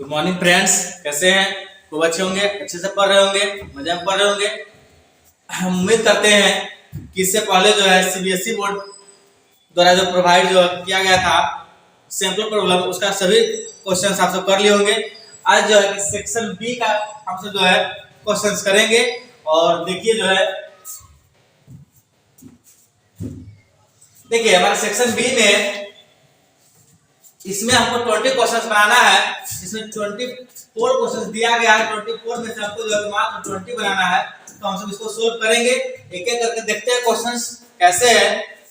Good morning friends, कैसे हैं? खूब अच्छे होंगे, अच्छे से पढ़ रहे होंगे, मजे में पढ़ रहे होंगे। हम उम्मीद करते हैं कि इससे पहले जो है सीबीएसई बोर्ड द्वारा जो प्रोवाइड जो किया गया था सैंपल प्रॉब्लम, उसका सभी क्वेश्चन आप सब कर लिए होंगे। आज जो है कि सेक्शन बी का हम सब जो है क्वेश्चन करेंगे। और देखिए जो है, देखिए हमारे सेक्शन बी में इसमें हमको 20 क्वेश्चंस बनाना है। इसमें 24 क्वेश्चंस दिया गया है। 24 में से हमको जो है मात्र 20 बनाना है। तो हम सब इसको सोल्व करेंगे, एक एक करके देखते हैं क्वेश्चंस कैसे है।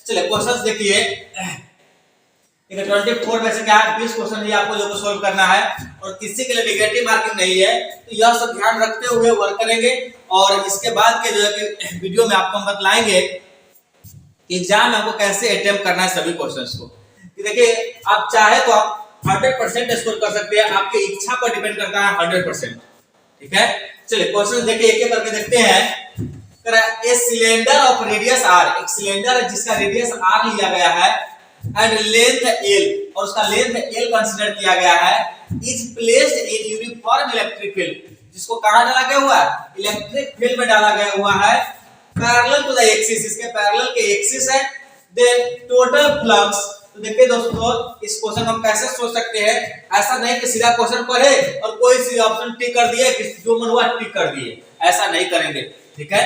चलिए क्वेश्चंस देखिए। 24 में से क्या है, 20 क्वेश्चन ही आपको जो सोल्व करना है और किसी के लिए नेगेटिव मार्किंग नहीं है। तो यह सब ध्यान रखते हुए वर्क करेंगे। और इसके बाद के जो है कि वीडियो में आपको हम बतलाएंगे कि एग्जाम में आपको कैसे अटेम्प्ट करना है सभी क्वेश्चंस को। देखिए आप चाहे तो आप 100% स्कोर कर सकते हैं, आपकी इच्छा पर डिपेंड करता है 100%। ठीक है, चलिए क्वेश्चन देखिए, एक एक करके देखते हैं। A cylinder of radius R, एक सिलेंडर है जिसका रेडियस आर लिया गया है एंड लेंथ एल, और उसका लेंथ एल कंसीडर किया गया है, is placed in uniform electric field, जिसको कहां डाला गया हुआ है, इलेक्ट्रिक फील्ड में डाला गया हुआ है, पैरेलल टू द एक्सिस, इसके पैरेलल के एक्सिस है। देन टोटल फ्लक्स, तो देखिए दोस्तों इस क्वेश्चन को हम कैसे सोच सकते हैं। ऐसा नहीं कि सीधा क्वेश्चन पढ़े और कोई सी ऑप्शन टिक कर दिए, जो मन हुआ टिक कर दिए, ऐसा नहीं करेंगे। ठीक है,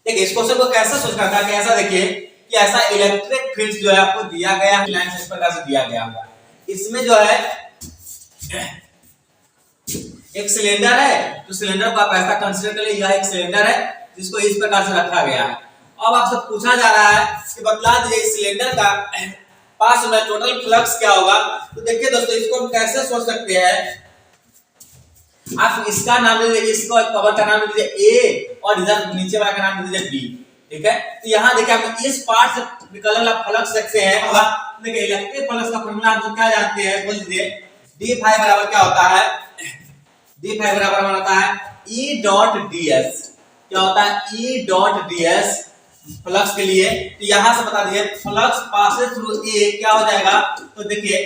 देखिए इस क्वेश्चन को कैसे सोचना था कि ऐसा देखिए कि ऐसा इलेक्ट्रिक फील्ड जो है आपको दिया गया है, लाइन इस प्रकार से दिया गया है। इसमें जो है एक सिलेंडर है, तो सिलेंडर को आप ऐसा कंसीडर कर लीजिए, यह एक सिलेंडर है जिसको इस प्रकार से रखा गया है। अब आपसे पूछा जा रहा है कि बतला दीजिए इस सिलेंडर का पास में टोटल फ्लक्स क्या होगा। तो देखिए दोस्तों इसको हम कैसे सोच सकते हैं। आप इसका नाम दे दीजिए, इसको कवर का नाम दे दीजिए ए और इधर नीचे वाला का नाम दे दीजिए बी। ठीक है, तो यहाँ देखिए हम इस पार्ट से निकलने वाला फ्लक्स देखते हैं। देखिए इलेक्ट्रिक फ्लक्स का फॉर्मूला हम क्या जानते हैं, बोल दीजिए डी फाई बराबर क्या होता है, डी फाई बराबर होता है ई डॉट डी एस। क्या होता है, E dot D S flux के लिए। तो यहां से बता दिए फ्लक्स पासेस थ्रू ए क्या हो जाएगा। तो देखिए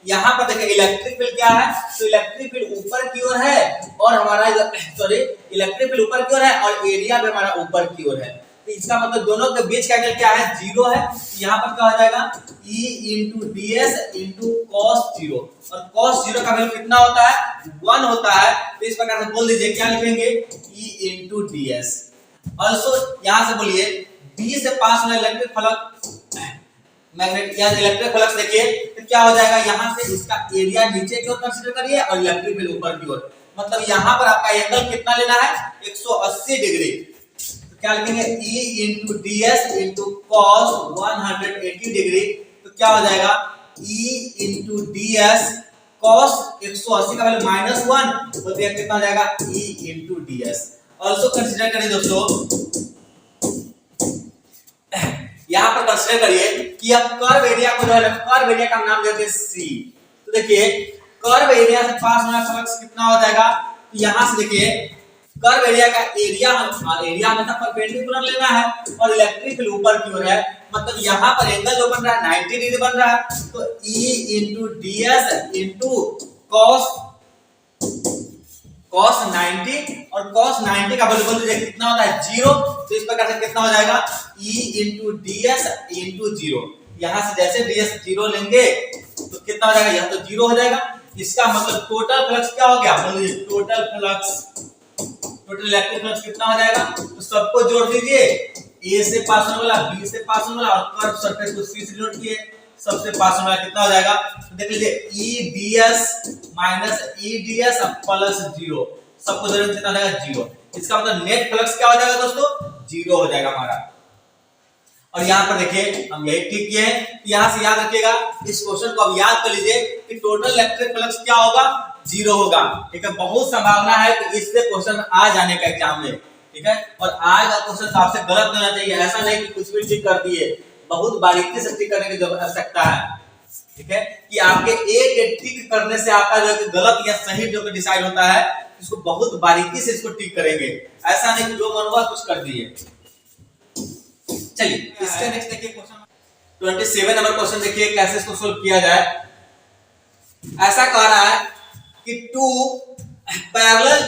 यहां पर देखिए इलेक्ट्रिक फील्ड क्या है, तो इलेक्ट्रिक फील्ड ऊपर की ओर है और हमारा इलेक्ट्रिक फील्ड ऊपर की ओर है और एरिया भी हमारा ऊपर की ओर है। तो इसका मतलब दोनों के बीच का एंगल क्या है, 0 है। यहां पर क्या हो जाएगा E into ds into cos 0, और cos 0 का वैल्यू कितना होता है, 1 होता है। तो इस प्रकार से बोल दीजिए, क्या लिखेंगे E into ds। ऑल्सो यहां से बोलिए बी से पास होने इलेक्ट्रिक फ्लक्स, मैग्नेट या इलेक्ट्रिक फ्लक्स देखिए तो क्या हो जाएगा, यहां से इसका एरिया नीचे की ओर कंसीडर करिए और इलेक्ट्रिक फील्ड ऊपर की ओर। मतलब यहां पर आपका एंगल कितना लेना है, 180 डिग्री। तो क्या लिखेंगे E into ds into cos 180 degree. तो क्या हो जाएगा E into ds cos 180 का वैल्यू -1, तो कितना हो जाएगा E into ds। Also consider करिए दोस्तों, यहां पर कंसीडर करिए कि अब कर्व एरिया को जो है कर्व एरिया का नाम देते हैं सी। तो देखिए कर्व एरिया से पास होना फ्लक्स कितना हो जाएगा, तो यहां से देखिए कर्व एरिया का एरिया हमेशा परपेंडिकुलर लेना है और इलेक्ट्रिक फील्ड ऊपर की ओर है। मतलब यहां पर एंगल जो बन रहा है 90 डिग्री बन रहा है। तो E into ds into cos 90 और cos 90 का वैल्यू बोल दीजिए कितना होता है, 0। तो इस प्रकार से कितना हो जाएगा E into ds into 0। यहां से जैसे ds 0 लेंगे तो कितना हो जाएगा, यह तो 0 हो जाएगा। इसका मतलब टोटल फ्लक्स क्या हो गया, बोल दीजिए total flux, total electric flux कितना हो जाएगा। तो सबको जोड़ दीजिए, ए से पास होने वाला, बी से पास होने वाला और कर्व सरफेस को सी से जोड़ दिए, सबसे पास होने वाला कितना हो जाएगा। तो देख लीजिए E ds minus E ds plus 0, सबको जोड़ कितना हो जाएगा 0। इसका मतलब नेट फ्लक्स क्या हो जाएगा दोस्तों, 0 हो जाएगा हमारा। और यहाँ पर देखिए हम यही ठीक किए हैं। यहाँ से याद रखिएगा, इस क्वेश्चन को अब याद कर लीजिए कि टोटल इलेक्ट्रिक फ्लक्स क्या होगा, 0 होगा। ठीक है, बहुत संभावना है कि इससे क्वेश्चन आ जाने का एग्जाम में। ठीक है, और आज का क्वेश्चन आपसे गलत नहीं होना चाहिए, ऐसा नहीं कि कुछ भी ठीक कर दिए, बहुत बारीकी से टिक करने की आवश्यकता है। ठीक है, कि आपके एक टिक करने से आपका जो गलत या सही जो डिसाइड होता है, इसको बहुत बारीकी से इसको टिक करेंगे, ऐसा नहीं कि जो मन हुआ कुछ कर दिए। चलिए इसका नेक्स्ट देखिए क्वेश्चन 27 नंबर क्वेश्चन देखिए कैसे इसको सोल्व किया जाए। ऐसा कह रहा है कि two parallel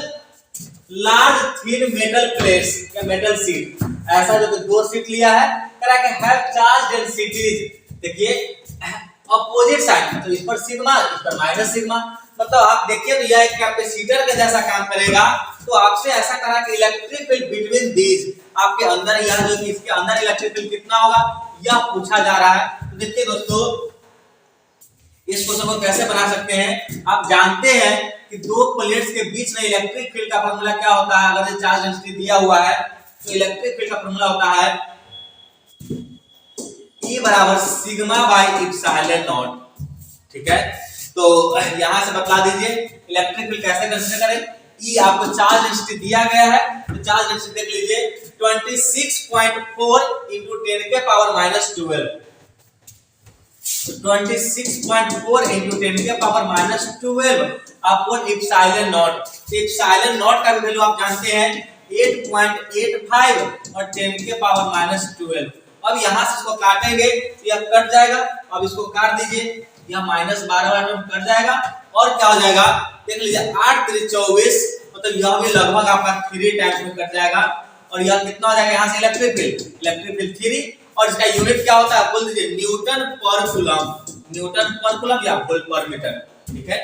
large thin metal plates या मेटल शीट, ऐसा जो दो शीट लिया है, कह रहा है कि हैव चार्ज डेंसिटीज, देखिए अपोजिट साइड, तो इस पर सिग्मा इस पर माइनस सिग्मा, मतलब आप देखिए तो यह एक कैपेसिटर के जैसा काम करेगा। तो आपसे ऐसा करा कि इलेक्ट्रिक फील्ड बिटवीन दीज, आपके अंदर यह जो कि इसके अंदर इलेक्ट्रिक फील्ड कितना होगा यह पूछा जा रहा है। तो देखिए दोस्तों इस क्वेश्चन को कैसे बना सकते हैं, आप जानते हैं कि दो प्लेट्स के बीच में इलेक्ट्रिक फील्ड का फार्मूला क्या होता है। अगर चार्ज डेंसिटी दिया हुआ है तो इलेक्ट्रिक फील्ड का फार्मूला होता है E बराबर सिग्मा बाई एप्सिलॉन नॉट, ठीक है। तो यहां से बता दीजिए इलेक्ट्रिक फील्ड कैसे कंसीडर करें। E आपको चार्ज डेंसिटी दिया गया है, तो चार्ज डेंसिटी देख लीजिए 26.4 into 10 के पावर -12, 26.4 into 10 के power -12 upon epsilon not. Epsilon not का भी वैल्यू आप जानते हैं 8.85 और 10 के पावर -12। अब यहां से इसको काटेंगे तो यह कट जाएगा, अब इसको काट दीजिए, यह -12 वाला टर्म कट जाएगा और क्या हो जाएगा देख लीजिए 8 3 24, मतलब यह भी लगभग आपका 3 टाइम्स में कट जाएगा। और यह कितना हो जाएगा यहां से इलेक्ट्रिक फील्ड 3, और इसका यूनिट क्या होता है बोल दीजिए न्यूटन पर कूलम या वोल्ट पर मीटर, ठीक है।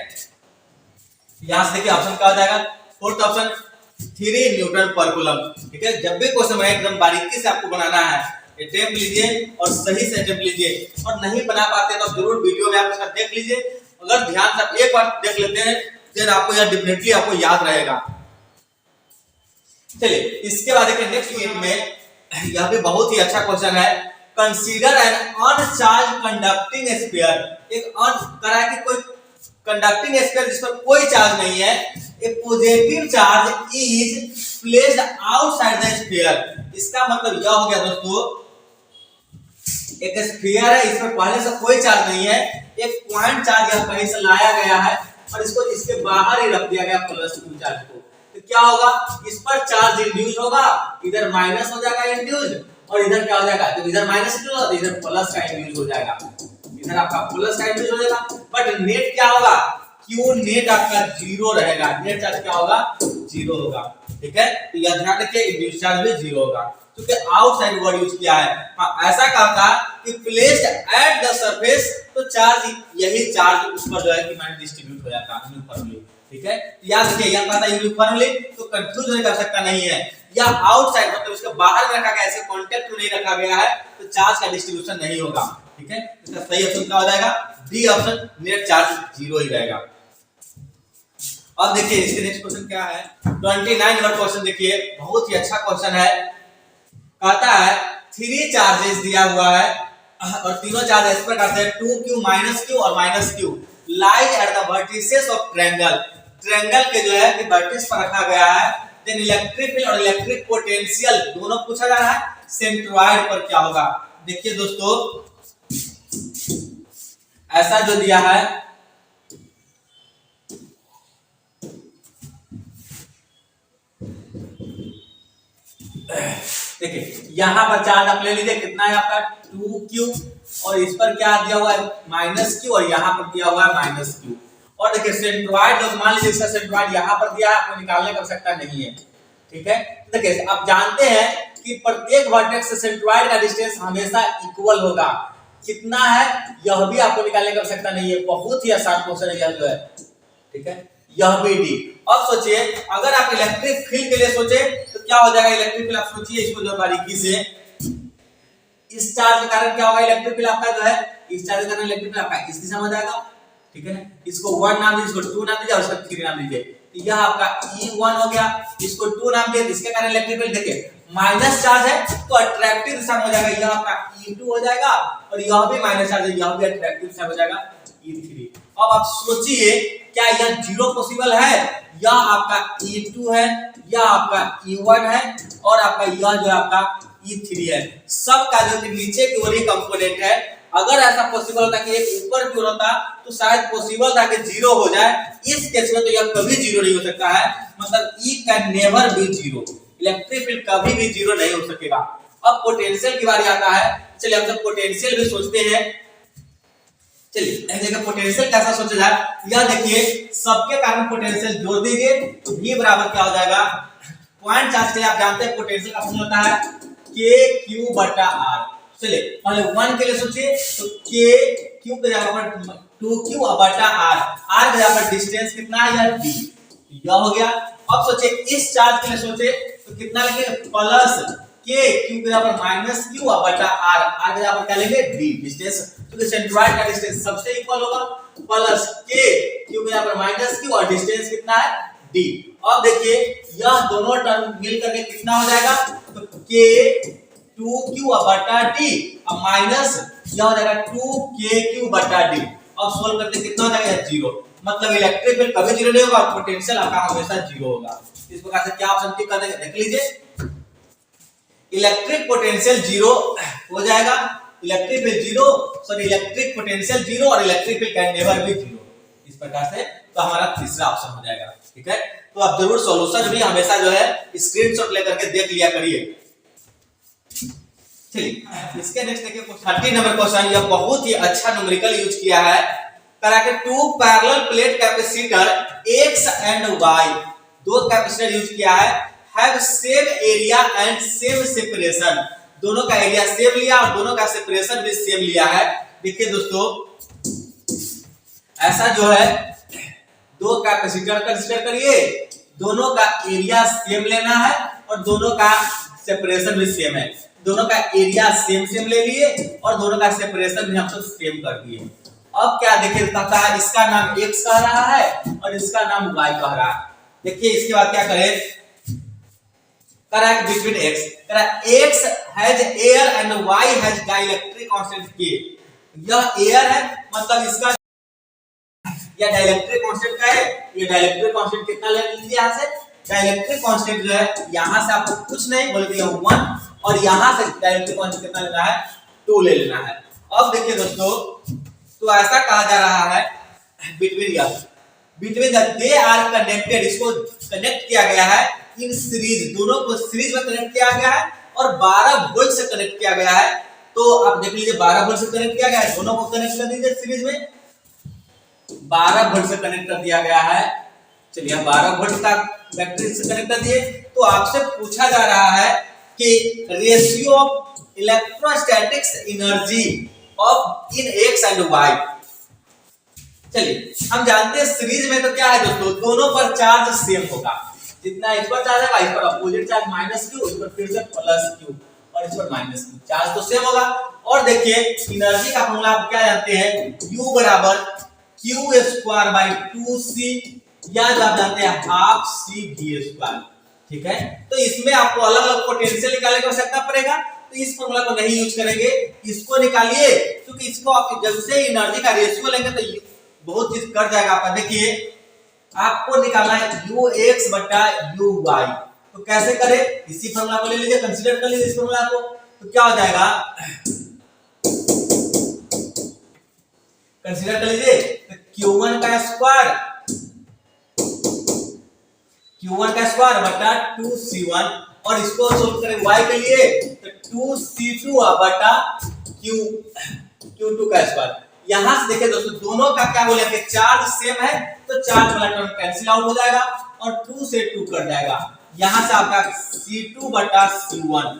यहां से देखिए ऑप्शन क्या हो जाएगा, फोर्थ ऑप्शन 3 न्यूटन पर कूलम, ठीक है। जब भी क्वेश्चन बनाए एकदम बारीकी से आपको बनाना है, अटेम्प्ट लीजिए और सही से अटेम्प्ट लीजिए, और नहीं बना पाते तो जरूर वीडियो में आप इसका देख लीजिए। अगर ध्यान से एक बार देख लेते हैं फिर आपको यह डेफिनेटली आपको याद रहेगा। चलिए इसके बाद देखिए नेक्स्ट यूनिट में, यह भी बहुत ही अच्छा क्वेश्चन है। कंसीडर एन अनचार्ज कंडक्टिंग स्फीयर, एक करा कि कोई कंडक्टिंग स्फीयर जिस पर कोई चार्ज नहीं है, a positive charge is placed outside the sphere. इसका मतलब यह हो गया दोस्तों एक स्फीयर है, इस पर पहले से कोई चार्ज नहीं है, एक पॉइंट चार्ज यहां कहीं से लाया गया है और इसको इसके बाहर ही रख दिया गया +2 चार्ज को। तो क्या होगा इस पर चार्ज इंड्यूस होगा, इधर माइनस हो जाएगा इंड्यूस, और इधर क्या हो जाएगा तो इधर माइनस इंड्यूस होगा तो इधर प्लस का इंड्यूस हो जाएगा, इधर आपका प्लस का इंड्यूस हो जाएगा। बट नेट क्या होगा, क्यू नेट आपका 0 रहेगा, नेट चार्ज क्या होगा 0 होगा, ठीक है। तो यह ध्यान रखिए इंड्यूस चार्ज भी 0 होगा, क्योंकि आउटसाइड वर्ड यूज किया है। हाँ ऐसा कहा था कि प्लेस्ड एट द सरफेस, तो चार्ज यही चार्ज उस पर जो है कि मैंने डिस्ट्रीब्यूट हो जाता है यूनिफॉर्मली, ठीक है। याद रखिए यह कहा था यूनिफॉर्मली, तो कंफ्यूज होने की आवश्यकता नहीं है। या आउटसाइड मतलब इसके बाहर में रखा गया, ऐसे कांटेक्ट में नहीं रखा गया है, तो चार्ज का डिस्ट्रीब्यूशन नहीं होगा, ठीक है। इसका सही ऑप्शन क्या हो जाएगा डी ऑप्शन, नेट चार्ज 0 ही रहेगा। अब देखिए इसके नेक्स्ट क्वेश्चन क्या है, 29 नंबर क्वेश्चन देखिए बहुत ही अच्छा क्वेश्चन है। कहता है 3 चार्जेस दिया हुआ है और तीनों चार्ज इस प्रकार से 2q -q और -q lies at the vertices of triangle, triangle के जो है कि वर्टिस पर रखा गया है। देन इलेक्ट्रिक फील्ड और इलेक्ट्रिक पोटेंशियल दोनों पूछा जा रहा है, सेंट्रॉइड पर क्या होगा। देखिए दोस्तों ऐसा जो दिया है देखिए यहां पर चार्ज आप ले लीजिए कितना है आपका 2q, और इस पर क्या दिया हुआ है -q, और यहां पर दिया हुआ है -q। और देखिए सेंट्रॉइड जो मान लीजिए इसका सेंट्रॉइड यहां पर दिया है, आपको निकालने की आवश्यकता नहीं है, ठीक है। देखिए आप जानते हैं कि प्रत्येक वर्टेक्स से सेंट्रॉइड का डिस्टेंस हमेशा इक्वल होगा, कितना है यह भी आपको निकालने की आवश्यकता नहीं है, बहुत ही आसान क्वेश्चन है यह जो है, ठीक है। यह भी डी। अब सोचिए अगर आप इलेक्ट्रिक फील्ड के लिए सोचे तो क्या हो जाएगा इलेक्ट्रिक फील्ड, आप सोचिए इसको जो बारीकी से, इस चार्ज के कारण क्या होगा इलेक्ट्रिक फील्ड आपका जो है, इस चार्ज के कारण इलेक्ट्रिक फील्ड आपका इस दिशा में जाएगा, ठीक है ना। इसको 1 नाम दीजिए, इसको 2 नाम दीजिए और इसको 3 नाम दीजिए, तो यह आपका E1 हो गया, इसको 2 नाम दिए, इसके कारण इलेक्ट्रिक फील्ड देखिए माइनस चार्ज है तो अट्रैक्टिव दिशा में हो जाएगा, यह आपका E2 हो जाएगा, और यह भी माइनस चार्ज है, यह भी अट्रैक्टिव दिशा में हो जाएगा E3। अब आप सोचिए क्या यह 0 पॉसिबल है, या आपका E2 है, या आपका E1 है, और आपका यह जो आपका E3 है, सबका जो नीचे की ओर कंपोनेंट है। अगर ऐसा पॉसिबल होता कि एक ऊपर की ओर होता तो शायद पॉसिबल था कि 0 हो जाए, इस केस में तो यह कभी 0 नहीं हो सकता है, मतलब E can never be 0, electric field कभी भी 0 नहीं हो सकेगा। अब पोटेंशियल की बारी आता है, चलिए हम सब पोटेंशियल भी सोचते हैं। चलिए देखिए पोटेंशियल कैसा सोचा जाए, यह देखिए सबके कारण पोटेंशियल जोड़ दीजिए तो V बराबर क्या हो जाएगा, पॉइंट चार्ज के लिए आप जानते हैं पोटेंशियल का फॉर्मूला होता है K Q बटा R। चलिए पहले 1 के लिए सोचिए तो K Q के जगह पर 2Q बटा R, R के जगह पर डिस्टेंस कितना है यार D, यह हो गया। अब सोचिए इस चार्ज के लिए सोचे तो कितना लेंगे, प्लस K Q के जगह पर माइनस Q बटा R, R के जगह पर क्या लेंगे D डिस्टेंस, क्योंकि सेंट्रॉइड का डिस्टेंस सबसे इक्वल होगा, प्लस K Q के जगह पर माइनस Q और डिस्टेंस कितना है D। अब देखिए यह दोनों टर्म मिल करके कितना हो जाएगा, तो K 2Q बटा D और माइनस यह हो जाएगा 2KQ बटा D। अब सोल्व करते कितना हो जाएगा, 0, मतलब इलेक्ट्रिक फील्ड कभी 0 नहीं होगा, पोटेंशियल आपका हमेशा 0 होगा। इस प्रकार से क्या ऑप्शन टिक कर देंगे, देख लीजिए इलेक्ट्रिक पोटेंशियल 0 हो जाएगा, electric field 0, sorry electric potential 0 और electric field can never be 0, इस प्रकार से तो हमारा तीसरा ऑप्शन हो जाएगा। ठीक है, तो आप जरूर सॉल्यूशन भी हमेशा जो है स्क्रीनशॉट लेकर के देख लिया करिए। चलिए इसके नेक्स्ट देखिए 30 नंबर क्वेश्चन, यह बहुत ही अच्छा न्यूमेरिकल यूज किया है। करा के 2 parallel plate capacitor X and Y, दो कैपेसिटर यूज किया है, have same area and same separation, दोनों का एरिया सेम लिया और दोनों का सेपरेशन भी सेम लिया है। देखिए दोस्तों ऐसा जो है दो कैपेसिटर कंसीडर करिए, दोनों का एरिया सेम लेना है और दोनों का सेपरेशन भी सेम है, दोनों का एरिया सेम सेम ले लिए और दोनों का सेपरेशन भी हम सब सेम कर दिए। अब क्या देखिए कहता है इसका नाम x कह रहा है और इसका नाम y कह रहा है। देखिए इसके बाद क्या करें, करा बिटवीन x, करा x has air and y has dielectric constant k, यह एयर है मतलब इसका या डाइलेक्ट्रिक कांस्टेंट का है, ये डाइलेक्ट्रिक कांस्टेंट कितना ले लीजिए यहां से, डाइलेक्ट्रिक कांस्टेंट जो है यहां से आपको कुछ नहीं बोल दिया 1 और यहां से डाइलेक्ट्रिक कांस्टेंट कितना लेना है 2 ले लेना है। अब देखिए दोस्तों तो ऐसा कहा जा रहा है between the they are connected, इसको कनेक्ट किया गया है इन सीरीज, दोनों को सीरीज में कनेक्ट किया गया है और 12 वोल्ट से कनेक्ट किया गया है। तो आप देख लीजिए 12 वोल्ट से कनेक्ट किया गया है, दोनों को कनेक्ट कर दीजिए सीरीज में, 12 वोल्ट से कनेक्ट कर दिया गया है। चलिए 12 वोल्ट का बैटरी से कनेक्ट कर दिए, तो आपसे पूछा जा रहा है कि ratio of electrostatics energy of in x and y। चलिए हम जानते हैं सीरीज में तो क्या है दोस्तों, दोनों पर चार्ज सेम होगा, जितना इस पर चार्ज है इस पर अपोजिट चार्ज माइनस q, इस पर फिर से प्लस q और इस पर माइनस q, चार्ज तो सेम होगा। और देखिए एनर्जी का फॉर्मूला आप क्या जानते हैं, U बराबर q स्क्वायर बाई 2c, या जो आप जानते हैं हाफ c v स्क्वायर। ठीक है, तो इसमें आपको अलग अलग पोटेंशियल निकालने की आवश्यकता पड़ेगा, तो इस फॉर्मूला को नहीं यूज करेंगे, इसको निकालिए, क्योंकि इसको आप जब से एनर्जी का रेशियो लेंगे तो बहुत चीज कर जाएगा आपका। देखिए आपको निकालना है ux बटा uy, तो कैसे करें, इसी फॉर्मूला को ले लीजिए, कंसीडर कर लीजिए इस फॉर्मूला को, तो क्या हो जाएगा, कंसीडर कर लीजिए तो q1 का स्क्वायर बटा 2c1 और इसको सोल्व करें y के लिए तो 2c2 बटा q2 का स्क्वायर। यहां से देखिए दोस्तों दोनों का क्या बोले कि चार्ज सेम है, तो चार्ज वाला टर्म कैंसिल आउट हो जाएगा और 2 से 2 कट जाएगा, यहां से आपका c2 बटा c1।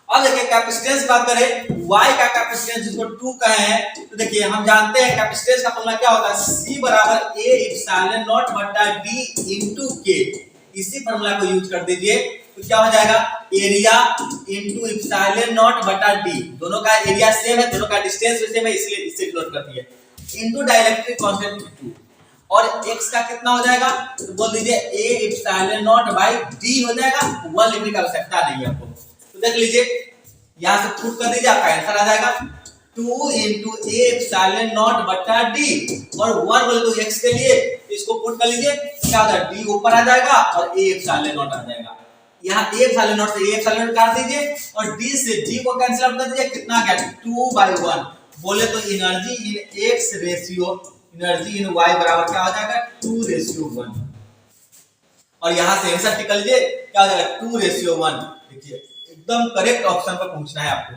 अब देखिए कैपेसिटेंस की बात करें, y का कैपेसिटेंस जिसको 2 कहे हैं, तो देखिए हम जानते हैं कैपेसिटेंस का फॉर्मूला क्या होता है, c बराबर a इप्सिलॉन नॉट बटा d इनटू k, इसी फॉर्मूला को यूज कर दीजिए, तो क्या हो जाएगा एरिया इनटू इप्सिलॉन नॉट बटा d, दोनों का एरिया सेम है, दोनों का डिस्टेंस भी सेम है, इसलिए इससे डिनोट करती है, इनटू डाइलेक्ट्रिक कांस्टेंट 2 और x का कितना हो जाएगा, तो बोल दीजिए a epsilon not by d हो जाएगा, 1 लिखने की आवश्यकता नहीं है आपको। तो देख लीजिए यहां से पुट कर दीजिए, आपका आंसर आ जाएगा 2 इनटू a इप्सिलॉन नॉट बटा d और 1 बोले तो x के लिए इसको पुट कर लीजिए, क्या होगा d ऊपर आ जाएगा और a इप्सिलॉन नॉट आ जाएगा, यहां a इप्सिलॉन नॉट से a इप्सिलॉन नॉट काट दीजिए और d से d को कैंसिल आउट कर दीजिए, कितना आ गया 2/1, बोले तो energy in x ratio energy in y बराबर क्या हो जाएगा 2:1 और यहां से आंसर निकाल लीजिए, क्या हो जाएगा 2:1। देखिए एकदम करेक्ट ऑप्शन पर पहुंचना है आपको।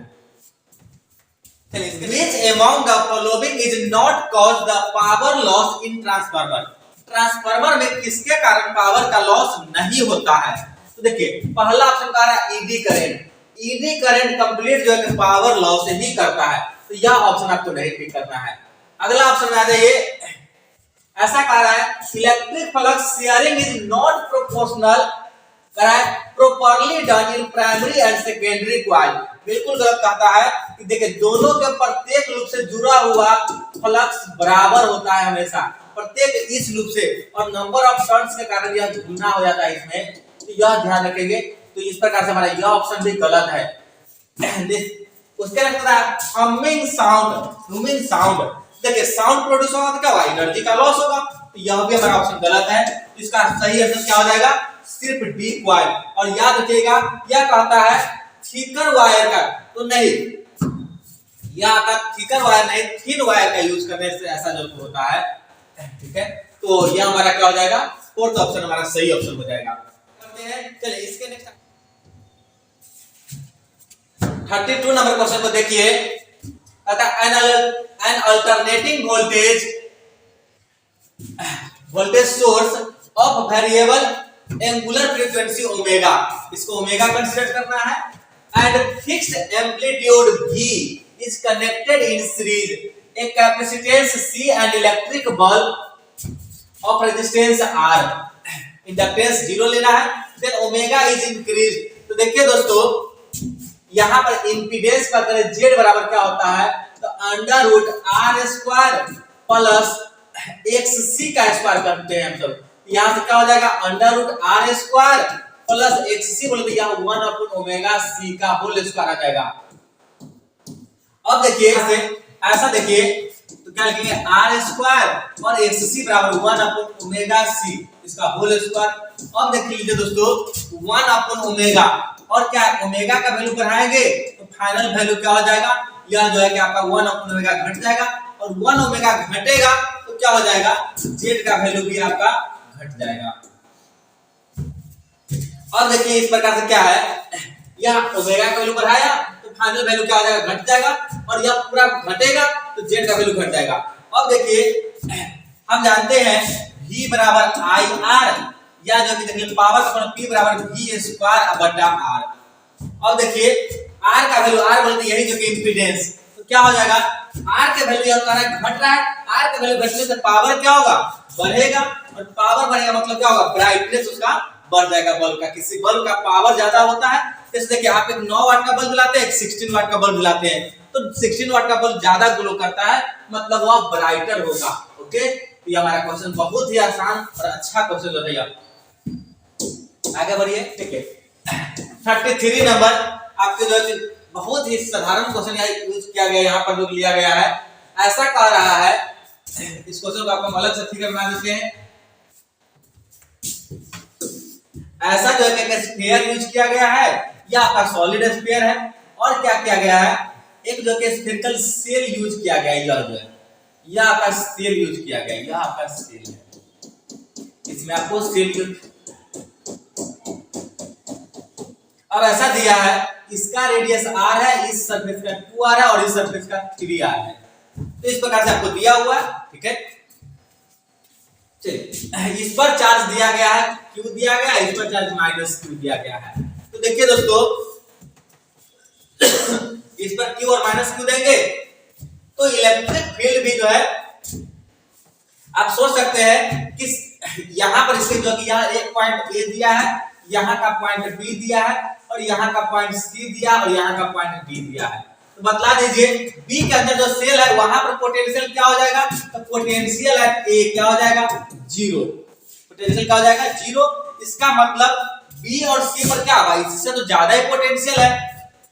Which among the following is not cause the power loss in transformer? Transformer में किसके कारण पावर का लॉस नहीं होता है? तो देखिए पहला ऑप्शन कह रहा है eddy current. Eddy current complete जो है पावर लॉस ही करता है, तो यह ऑप्शन आपको नहीं टिक करना है। अगला ऑप्शन में आ जाइए, ऐसा कह रहा है electric flux sharing is not proportional properly done in primary and secondary coil। बिल्कुल गलत कहता है कि देखिए दोनों के प्रत्येक लूप से जुड़ा हुआ फ्लक्स बराबर होता है हमेशा, प्रत्येक इस लूप से, और नंबर ऑफ टर्न्स के कारण यह गुना हो जाता है इसमें, तो यह ध्यान रखेंगे। तो इस प्रकार से हमारा यह ऑप्शन भी गलत है। उसके बाद हमिंग साउंड, ह्यूमिंग साउंड, देखिए साउंड प्रोड्यूस होगा तो क्या होगा, एनर्जी का लॉस होगा, तो यह भी हमारा ऑप्शन गलत है। तो इसका सही आंसर क्या हो जाएगा, सिर्फ डी कॉइल। और याद रखिएगा यह कहता है थिकर वायर का, तो नहीं, यह आता थिकर वायर नहीं, थिन वायर का यूज करने से ऐसा जो होता है, ठीक है। तो यह हमारा क्या हो जाएगा, फोर्थ ऑप्शन हमारा सही ऑप्शन हो जाएगा। करते हैं, चलिए इसके नेक्स्ट 32 नंबर क्वेश्चन को देखिए। N alternating voltage source of variable angular frequency omega, इसको ओमेगा कंसीडर करना है, and fixed amplitude V is connected in series, a capacitance C and electric bulb of resistance R, inductance 0 लेना है, then omega is increased। तो देखिए दोस्तों यहाँ पर इंपीडेंस का अगर Z बराबर क्या होता है, तो under root R square plus XC का स्क्वायर करते हैं हम सब, यहाँ से क्या हो जाएगा under root R square plus XC बोले तो यहाँ 1 अपॉन ओमेगा C का होल स्क्वायर आ जाएगा। अब देखिए इसे ऐसा देखिए तो क्या लिखेंगे R स्क्वायर और XC बराबर 1 अपॉन ओमेगा C, इसका होल स्क्वायर। अब देख लीजिए दोस्तों 1 अपॉन ओमेगा, और क्या ओमेगा का वैल्यू बढ़ाएंगे तो फाइनल वैल्यू क्या हो जाएगा, यह जो है कि आपका 1 अपॉन ओमेगा घट जाएगा, और 1 ओमेगा घटेगा तो क्या हो जाएगा, Z का वैल्यू भी आपका घट जाएगा। और देखिए इस प्रकार से क्या है, यह ओमेगा का वैल्यू बढ़ाया तो फाइनल वैल्यू क्या हो जाएगा, घट जाएगा, और यह पूरा घटेगा तो Z का वैल्यू घट जाएगा। अब देखिए हम जानते हैं V बराबर IR, या जो कि देखिए पावर का P बराबर V स्क्वायर बटा R। अब देखिए R का वैल्यू, R बोलते यही जो कि इंपीडेंस, तो क्या हो जाएगा R के वैल्यू यह कह रहा है घट रहा है, R का वैल्यू घटने से पावर क्या होगा, बढ़ेगा, और पावर बढ़ेगा मतलब क्या होगा, ब्राइटनेस उसका बढ़ जाएगा बल्ब का। किसी बल्ब का पावर ज्यादा होता है, जैसे देखिए आप एक 9 वाट का बल्ब लाते हैं, एक 16 वाट का बल्ब लाते हैं, तो 16 वाट का बल्ब ज्यादा ग्लो करता है, मतलब वह ब्राइटर होगा। ओके, तो ये हमारा क्वेश्चन बहुत ही आसान और अच्छा क्वेश्चन है भैया। आगे बढ़िए, ठीक है। 33 नंबर आपके जो है बहुत ही साधारण क्वेश्चन यूज किया गया, यहाँ पर जो लिया गया है, ऐसा कह रहा है, इस क्वेश्चन को आपको अलग से फिगर बना देते हैं। ऐसा जो है कि स्फीयर यूज किया गया है, यह आपका सॉलिड स्फीयर है, और क्या किया गया है, एक जो कि स्फेरिकल सेल यूज किया गया है, यह जो है यह आपका सेल यूज किया गया है, यह आपका सेल है, इसमें आपको सेल यूज। अब ऐसा दिया है, इसका रेडियस R है, इस सरफेस का 2R है, और इस सरफेस का 3R है, तो इस प्रकार से आपको दिया हुआ है, ठीक है। चलिए इस पर चार्ज दिया गया है, Q दिया गया है, इस पर चार्ज माइनस Q दिया गया है। तो देखिए दोस्तों इस पर Q और माइनस Q देंगे तो इलेक्ट्रिक फील्ड भी जो है आप सोच सकते हैं कि यहाँ पर इसके जो कि यहाँ एक पॉइंट A दिया है, यहाँ का पॉइंट B दिया है, और यहाँ का पॉइंट C दिया, और यहाँ का पॉइंट D दिया है। तो बतला दीजिए B के अंदर जो सेल है वहां पर पोटेंशियल क्या हो जाएगा, तो पोटेंशियल है A क्या हो जाएगा, 0, पोटेंशियल क्या हो जाएगा, 0। इसका मतलब B और C पर क्या होगा, इससे तो ज्यादा ही पोटेंशियल है,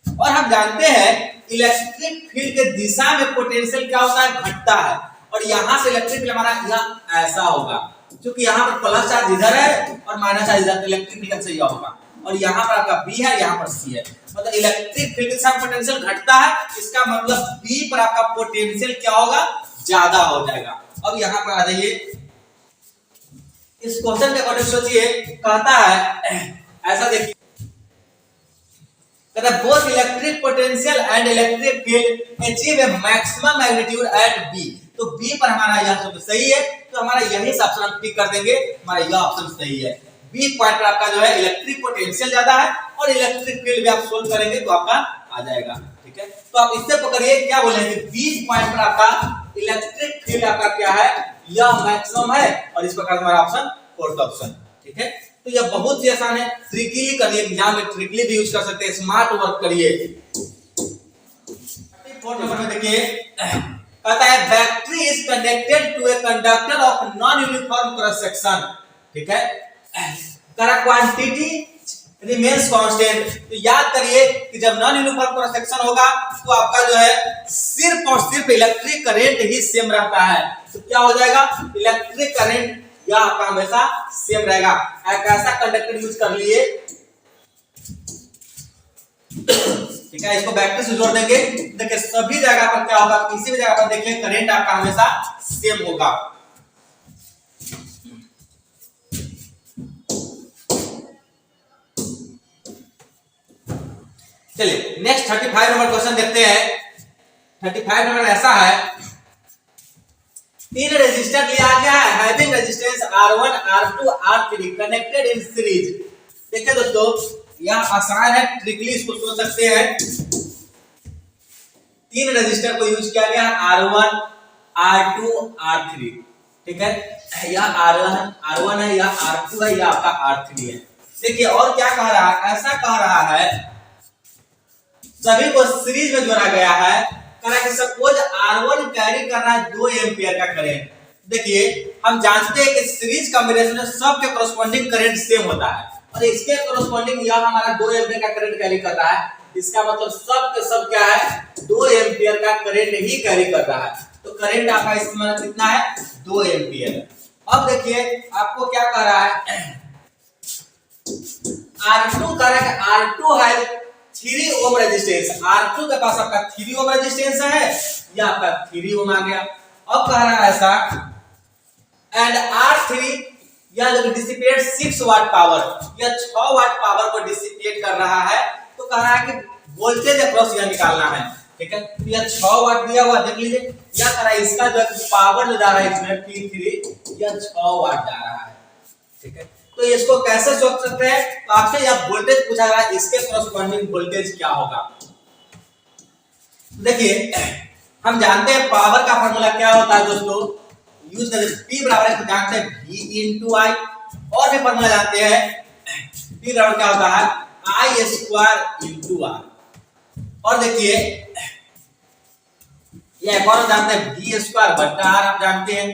और हम जानते हैं इलेक्ट्रिक फील्ड के दिशा में पोटेंशियल क्या होता है, घटता है, और यहाँ से इलेक्ट्रिक फील्ड हमारा यहाँ ऐसा होगा, क्योंकि यहाँ पर प्लस चार्ज इधर है और माइनस चार्ज इधर, इलेक्ट्रिक फील्ड से यह होगा, और यहाँ पर आपका B है, यहाँ पर C है, मतलब इलेक्ट्रिक फील्ड के साथ पोटेंशियल घटता है, इसका मतलब B पर आपका पोटेंशियल क्या होगा, ज्यादा हो जाएगा। अब यहाँ पर आ जाइए, इस क्वेश्चन के अकॉर्डिंग सोचिए, कहता है ऐसा देखिए, कहता है both electric potential and electric field achieve a maximum magnitude at B. तो बी पर हमारा यह सब सही है, तो हमारा यही ऑप्शन हम टिक कर देंगे, हमारा यह ऑप्शन सही है। बी पॉइंट पर आपका जो है इलेक्ट्रिक पोटेंशियल ज्यादा है और इलेक्ट्रिक फील्ड भी आप सोल्व करेंगे तो आपका आ जाएगा। ठीक है, तो आप इससे पकड़िए क्या बोलेंगे, बी पॉइंट पर आपका इलेक्ट्रिक फील्ड आपका क्या है, यह मैक्सिमम है और इस प्रकार हमारा ऑप्शन फोर्थ ऑप्शन। ठीक है, तो यह बहुत ही आसान है, ट्रिकली करिए, एग्जाम में ट्रिकली भी यूज कर सकते हैं, स्मार्ट वर्क करिए। फोर्थ नंबर में देखिए कहता है battery is connected to a conductor of non uniform cross section. ठीक है, करा क्वांटिटी रिमेन्स कांस्टेंट। तो याद करिए कि जब नॉन यूनिफॉर्म क्रॉस सेक्शन होगा तो आपका जो है सिर्फ और सिर्फ इलेक्ट्रिक करंट ही सेम रहता है। तो क्या हो जाएगा, इलेक्ट्रिक करंट या आपका हमेशा सेम रहेगा। एक ऐसा कंडक्टर यूज कर लिए, ठीक है, इसको बैटरी से जोड़ देंगे, देखिए सभी जगह पर क्या होगा, किसी भी जगह पर देखिए करंट आपका हमेशा सेम होगा। चलिए नेक्स्ट 35 नंबर क्वेश्चन देखते हैं। 35 नंबर ऐसा है, तीन रेजिस्टर लिया गया है having resistance R1 R2 R3 connected in series. देखिए दोस्तों यह आसान है, ट्रिकली इसको सोच सकते हैं। तीन रेजिस्टर को यूज किया गया R1 R2 R3। ठीक है, यह R1 है, यह R2 है, यह आपका R3 है। देखिए और क्या कह रहा है, ऐसा कह रहा है सभी को सीरीज में जोड़ा गया है। कि सपोज R1 कैरी कर रहा है 2 एम्पियर का करंट। देखिए हम जानते हैं कि सीरीज कॉम्बिनेशन में सबके कॉरस्पॉन्डिंग करंट सेम होता है और इसके कॉरस्पॉन्डिंग यह हमारा 2 एम्पियर का करंट कैरी कर रहा है। इसका मतलब सब के सब क्या है, 2 एम्पियर का करंट ही कैरी कर रहा है। तो करंट आपका इसमें कितना है, 2 एम्पियर। अब देखिए आपको क्या कह रहा है, R2 कह रहा है कि R2 है 3 ओम रेजिस्टेंस। R2 के पास आपका 3 ओम रेजिस्टेंस है, या आपका 3 ओम आ गया। अब कह रहा है ऐसा एंड R3 या जो डिसिपेट 6 वाट पावर, या 6 वाट पावर को डिसिपेट कर रहा है। तो कह रहा है कि वोल्टेज अक्रॉस यह निकालना है। ठीक है, तो यह 6 वाट दिया हुआ देख लीजिए, या कह रहा है इसका जो पावर जो जा रहा है इसमें P3 यह 6 वाट जा रहा है। ठीक है, तो इसको कैसे सोच सकते हैं, तो आपसे यह वोल्टेज पूछा जा रहा है, इसके कॉरस्पॉन्डिंग वोल्टेज क्या होगा। देखिए हम जानते हैं पावर का फार्मूला क्या होता है दोस्तों, यूज करते P बराबर है, जानते हैं V into I, और भी फार्मूला जानते हैं P बराबर क्या होता है, I स्क्वायर into R। और देखिए ये एक और जानते हैं V स्क्वायर बटा R, आप जानते हैं।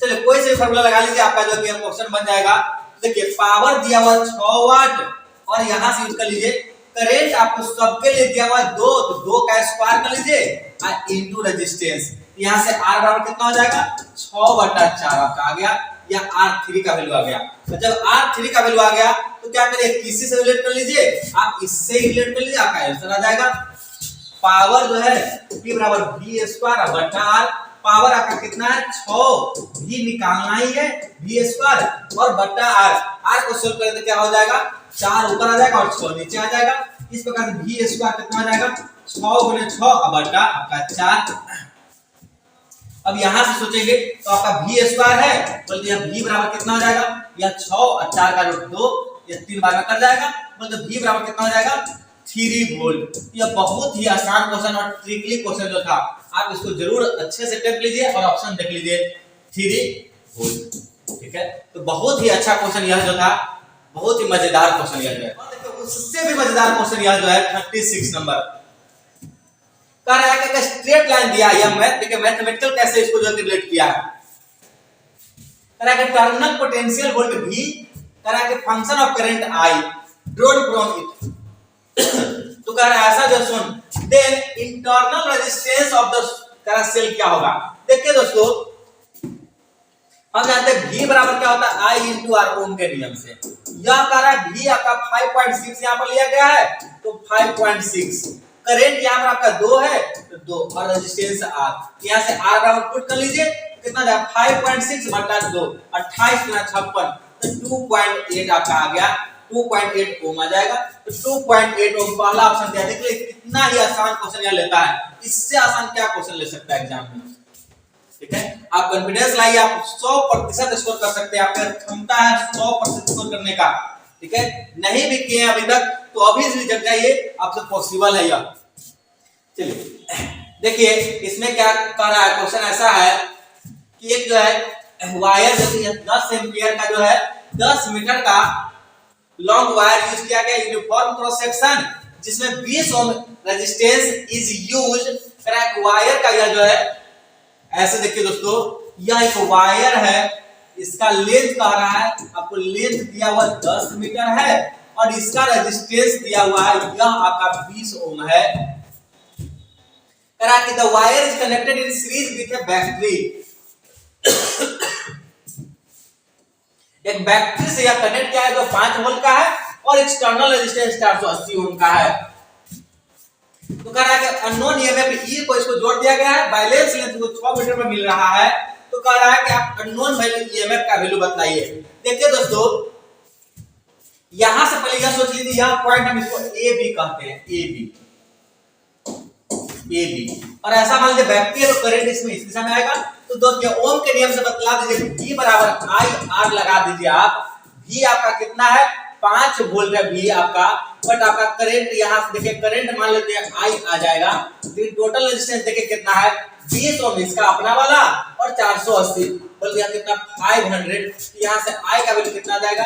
चलिए कोई से फार्मूला लगा लीजिए, आपका जो क्वेश्चन बन जाएगा। देखिए पावर दिया हुआ 6 वाट और यहां से यूज कर लीजिए करंट आपको सबके लिए दिया हुआ 2, तो 2 का स्क्वायर कर लीजिए और इनटू रेजिस्टेंस। यहां से R बराबर कितना हो जाएगा, 6/4 आपका आ गया, या R3 का वैल्यू आ गया। तो जब R3 का वैल्यू आ गया तो क्या करिए, किसी से रिलेट कर लीजिए, आप इससे रिलेट कर लीजिए, आपका आंसर आ जाएगा। पावर जो है P बराबर V स्क्वायर बटा R, पावर आपका कितना है 6, भी निकालना ही है V स्क्वायर और बटा R। R को सोल्व करें तो क्या हो जाएगा, 4 ऊपर आ जाएगा और 6 नीचे आ जाएगा। इस प्रकार से V स्क्वायर कितना आ जाएगा, 6 गुने 6 बटा आपका 4। अब यहां से सोचेंगे तो आपका V स्क्वायर है, बोलते हैं V बराबर कितना हो जाएगा, यह 6 और 4 का रूट 2, यह 3 बार में कट जाएगा, मतलब V बराबर कितना हो जाएगा, 3 वोल्ट। यह बहुत ही आसान क्वेश्चन और ट्रिकली क्वेश्चन जो था, आप इसको जरूर अच्छे से टेस्ट लीजिए और ऑप्शन देख लीजिए 3 वोल्ट। ठीक है, तो बहुत ही अच्छा क्वेश्चन यह जो था, बहुत ही मजेदार क्वेश्चन यह जो है। और देखो उससे भी मजेदार क्वेश्चन यह जो है 36 नंबर कह रहा है कि स्ट्रेट लाइन दिया है, यह मैथ देखिए मैथमेटिकल कैसे इसको जो रिलेट किया है। कह रहा है कि टर्मिनल पोटेंशियल वोल्ट V, कह रहा है कि function of current I drawn from it. तो कह रहा है ऐसा जो सुन, then internal resistance of the cell क्या होगा। देखिए दोस्तों हम जानते हैं V बराबर क्या होता है, I into R ओम के नियम से। यह कह रहा है V आपका 5.6 यहां पर लिया गया है, तो 5.6 करंट यहां पर आपका 2 है, तो 2 और रेजिस्टेंस R, यहां से R बराबर पुट कर लीजिए, कितना जाएगा 5.6 बटा 2, 28 गुना 56, तो 2.8 आपका आ गया 2.8 ओम आ जाएगा। तो 2.8 ओम पहला ऑप्शन दिया। देख ले कितना ही आसान क्वेश्चन यह लेता है, इससे आसान क्या क्वेश्चन ले सकता है एग्जाम में। ठीक है, आप कॉन्फिडेंस लाइए, आप 100% स्कोर कर सकते हैं, आपकी क्षमता है 100% स्कोर करने का। ठीक है, नहीं भी किए अभी तक तो अभी से जग जाइए, आपसे पॉसिबल है यह। चलिए देखिए इसमें क्या कर रहा है, क्वेश्चन ऐसा है कि एक जो है वायर जो कि 10 एम्पियर का जो है 10 मीटर का लॉन्ग वायर यूज किया गया, यूनिफॉर्म क्रॉस सेक्शन, जिसमें 20 ohm resistance is used. Crack wire का यह जो है ऐसे देखिए दोस्तों, यह एक वायर है, इसका लेंथ कह रहा है, आपको लेंथ दिया हुआ 10 मीटर है और इसका रेजिस्टेंस दिया हुआ है यह आपका 20 ओम है। करा कि the wire is connected in series with a battery. एक बैटरी से यह कनेक्ट किया है जो 5 वोल्ट का है और एक्सटर्नल रेजिस्टेंस 480 ओम का है। तो कह रहा है कि अननोन ईएमएफ ई को इसको जोड़ दिया गया है, बैलेंस लेंथ को 6 मीटर पर मिल रहा है। तो कह रहा है कि आप अननोन वैल्यू ईएमएफ का वैल्यू बताइए। देखिए दोस्तों, यहां से पहले यह सोच लीजिए, यह पॉइंट हम इसको ए बी कहते हैं, ए बी। और ऐसा मान लीजिए बैटरी है तो करंट इसमें इस दिशा में आएगा। तो दोस्तों ओम के नियम से बतला दीजिए, V बराबर आई आर लगा दीजिए आप। V आपका कितना है, 5 वोल्ट है V आपका, बट आपका करंट यहां से देखिए, करंट मान लेते हैं I आ जाएगा। टोटल रेजिस्टेंस देखिए कितना है, 20 ओम इसका अपना वाला और 480 बोल दिया कितना 500। यहां से I का वैल्यू कितना आ जाएगा,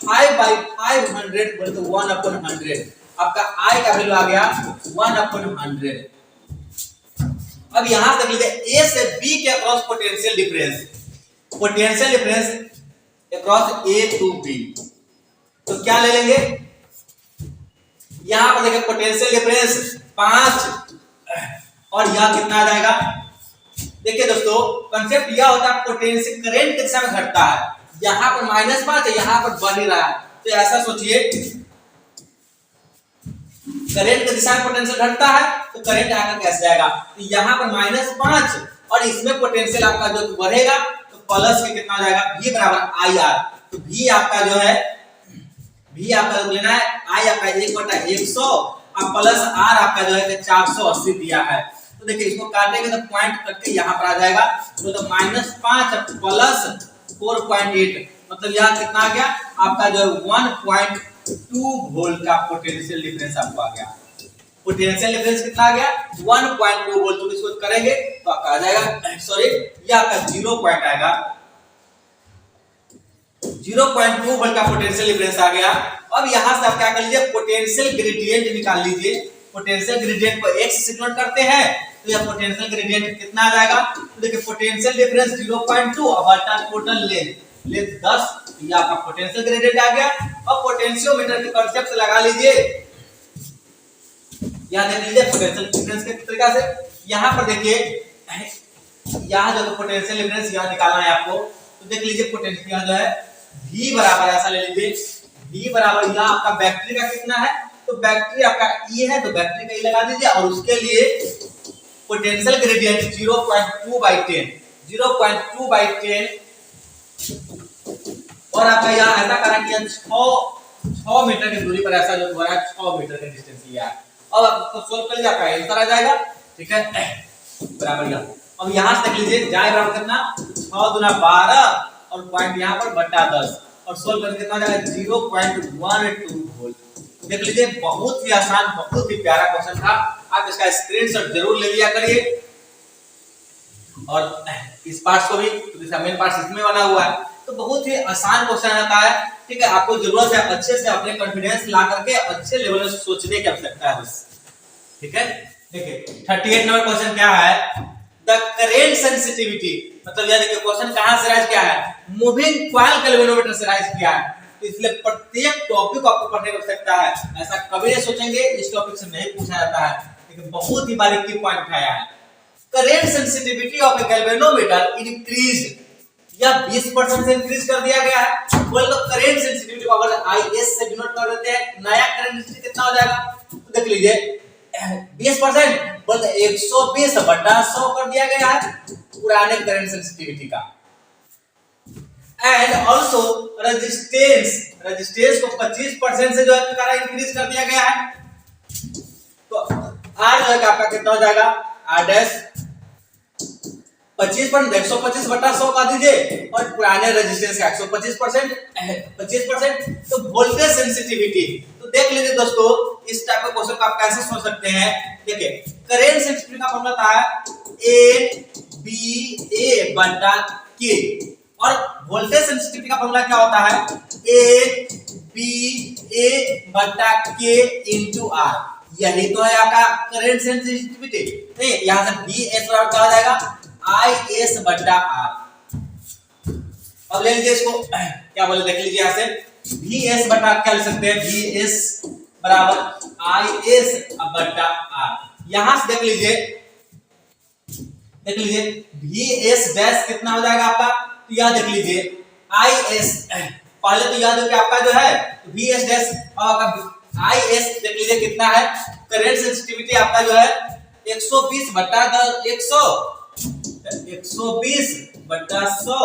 5/500 बोल तो 1/100। आपका I का वैल्यू आ गया 1/100। अब यहां से देख लीजिए A से B के across potential difference across A to B। तो क्या ले लेंगे, यहां पर देखिए पोटेंशियल डिफरेंस 5 और यह कितना आ जाएगा। देखिए दोस्तों, कांसेप्ट यह होता है पोटेंशियल करंट किस दिशा में घटता है, यहां पर -5 है, यहां पर बढ़ ही रहा है। तो ऐसा सोचिए, करंट की दिशा में पोटेंशियल घटता है तो करंट आकर कैसे जाएगा, तो यहां पर -5 और इसमें पोटेंशियल आपका जो बढ़ेगा तो प्लस के कितना हो जाएगा, V बराबर आई आर। तो V आपका जो है, V आपका जो लेना है, I आपका 1/100 और प्लस R आपका जो है 480 दिया है। तो देखिए इसको काटेंगे तो पॉइंट कट के यहां पर आ जाएगा। तो -5 प्लस 4.8 मतलब यहां कितना आ गया आपका जो 1.2 वोल्ट का पोटेंशियल डिफरेंस आपको आ गया। पोटेंशियल डिफरेंस कितना आ गया, 1.2 वोल्ट। तो इसको करेंगे तो आपका आ जाएगा, सॉरी ये आपका 0 पॉइंट आएगा, 0.2 वोल्ट का पोटेंशियल डिफरेंस आ गया। अब यहां से आप क्या कर लीजिए, पोटेंशियल ग्रेडियंट निकाल लीजिए। पोटेंशियल ग्रेडियंट को x से डिनोट करते हैं तो यह पोटेंशियल ग्रेडियंट कितना आ जाएगा, तो देखिए पोटेंशियल डिफरेंस 0.2 और बटा टोटल लेंथ 10, ये आपका पोटेंशियल ग्रेडियंट आ गया। अब पोटेंशियोमीटर के कांसेप्ट से लगा लीजिए, यहां देख लीजिए पोटेंशियल डिफरेंस के तरीका से। यहां पर देखिए, यहां जो पोटेंशियल डिफरेंस यहां निकालना है आपको, तो देख लीजिए पोटेंशियल यहां जो है V बराबर ऐसा ले लीजिए, V बराबर यहां आपका बैटरी का कितना है, तो बैटरी आपका E है तो बैटरी का E लगा दीजिए और उसके लिए पोटेंशियल ग्रेडियंट 0.2/10 और आपका यहाँ ऐसा करा कि 6 मीटर की दूरी पर ऐसा जो हो रहा है 6 मीटर का डिस्टेंस लिया है। अब आपको सोल्व कर लीजिए, आपका आंसर आ जाएगा। ठीक है, बराबर यहां। अब यहां से देख लीजिए जाए बराबर कितना, 6 दूना 12 और पॉइंट यहां पर बटा 10 और सोल्व करके कितना आ जाएगा 0.12 वोल्ट। देख लीजिए बहुत ही आसान, बहुत ही प्यारा क्वेश्चन था। आप इसका स्क्रीनशॉट जरूर ले लिया करिए और इस पार्ट को भी, इसका मेन पार्ट इसमें बना हुआ है। तो बहुत ही आसान क्वेश्चन आता है। ठीक है, आपको जरूरत है अच्छे से अपने कॉन्फिडेंस ला करके अच्छे लेवल में सोचने की आवश्यकता है बस। ठीक है, देखिए 38 नंबर क्वेश्चन क्या है, द करेंट सेंसिटिविटी, मतलब यह देखिए क्वेश्चन कहां से राइज किया है, मूविंग कॉइल गैल्वेनोमीटर से राइज किया है। तो इसलिए प्रत्येक टॉपिक को आपको पढ़ने की आवश्यकता है। ऐसा कभी नहीं सोचेंगे इस टॉपिक से नहीं पूछा जाता है, लेकिन बहुत ही बारीकी पॉइंट उठाया है। Current sensitivity of A galvanometer increased, या 20% से इंक्रीज कर दिया गया है। बोल तो करेंट सेंसिटिविटी को अगर IS से डिनोट कर देते हैं, नया करंट सेंसिटिविटी कितना हो जाएगा, तो देख लीजिए 20% बोलते 120/100 कर दिया गया है पुराने करंट सेंसिटिविटी का। एंड ऑल्सो रेजिस्टेंस को 25% से जो है क्या इंक्रीज कर दिया गया है। तो आर जो है आपका कितना हो जाएगा, आर डैश 25% 125 बटा 100 का दीजिए और पुराने रेजिस्टेंस का 125% 25%। तो वोल्टेज सेंसिटिविटी, तो देख लीजिए दोस्तों इस टाइप का क्वेश्चन को आप कैसे सोच सकते हैं। देखिए करेंट सेंसिटिविटी का फॉर्मूला था ए बी ए बटा के, और वोल्टेज सेंसिटिविटी का फॉर्मूला क्या होता है ए बी ए बटा के इंटू आर। यही तो है आपका करंट सेंसिटिविटी। नहीं, यहां से बी एस बराबर क्या हो जाएगा आई एस बटा आर। अब ले लीजिए इसको क्या बोले देख लीजिए, यहां से वी एस बटा क्या लिख सकते हैं, वी एस बराबर आई एस बटा आर। यहां से देख लीजिए वी एस डैश कितना हो जाएगा आपका, तो यहां देख लीजिए आई एस, पहले तो याद हो कि आपका जो है वी एस डैश और आपका आई एस देख लीजिए कितना है, करंट सेंसिटिविटी आपका जो है 120 बटा 120 बटा 100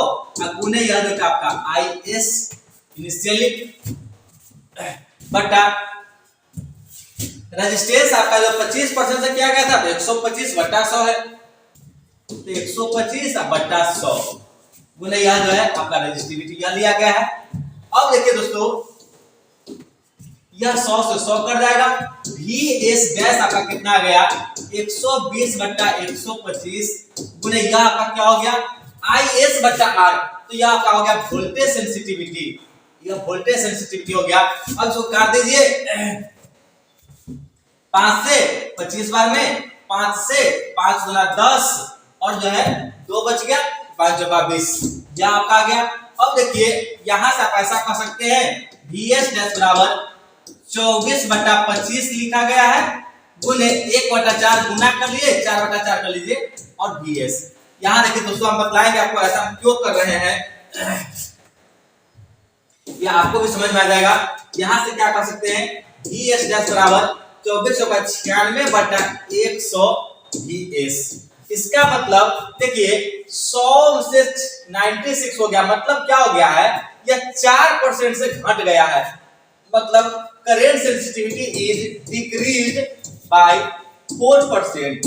गुने याद हो कि आपका आई एस इनिशियली बटा रेजिस्टेंस आपका जो 25% से किया गया था तो 125 बटा 100 है, तो 125 बटा 100 गुने यह जो है आपका रेजिस्टिविटी यह लिया गया है। अब देखिए दोस्तों यह 100 से 100 कर जाएगा, वी एस डैश आपका कितना आ गया 120 बटा 125 गुने यह आपका क्या हो गया आई एस बटा आर, तो यह आपका हो गया वोल्टेज सेंसिटिविटी, यह वोल्टेज सेंसिटिविटी हो गया। अब इसको काट दीजिए 5 से 25 बार में 5 से 5 गुना 10 और जो है 2 बच गया 5 जमा 20 यह आपका आ गया। अब देखिए यहां से आप ऐसा कर सकते हैं वी एस डैश बराबर 24 बटा 25 लिखा गया है गुने 1 बटा 4 गुना कर लिए 4 बटा 4 कर लीजिए और वी एस। यहां देखिए दोस्तों हम बतलाएंगे आपको ऐसा हम क्यों कर रहे हैं, यह आपको भी समझ में आ जाएगा। यहां से क्या कर सकते हैं वी एस डैश बराबर 2496 बटा 100 वी एस। इसका मतलब देखिए 100 से 96 हो गया, मतलब क्या हो गया है यह 4% से घट गया है, मतलब current sensitivity is decreased bye 4%।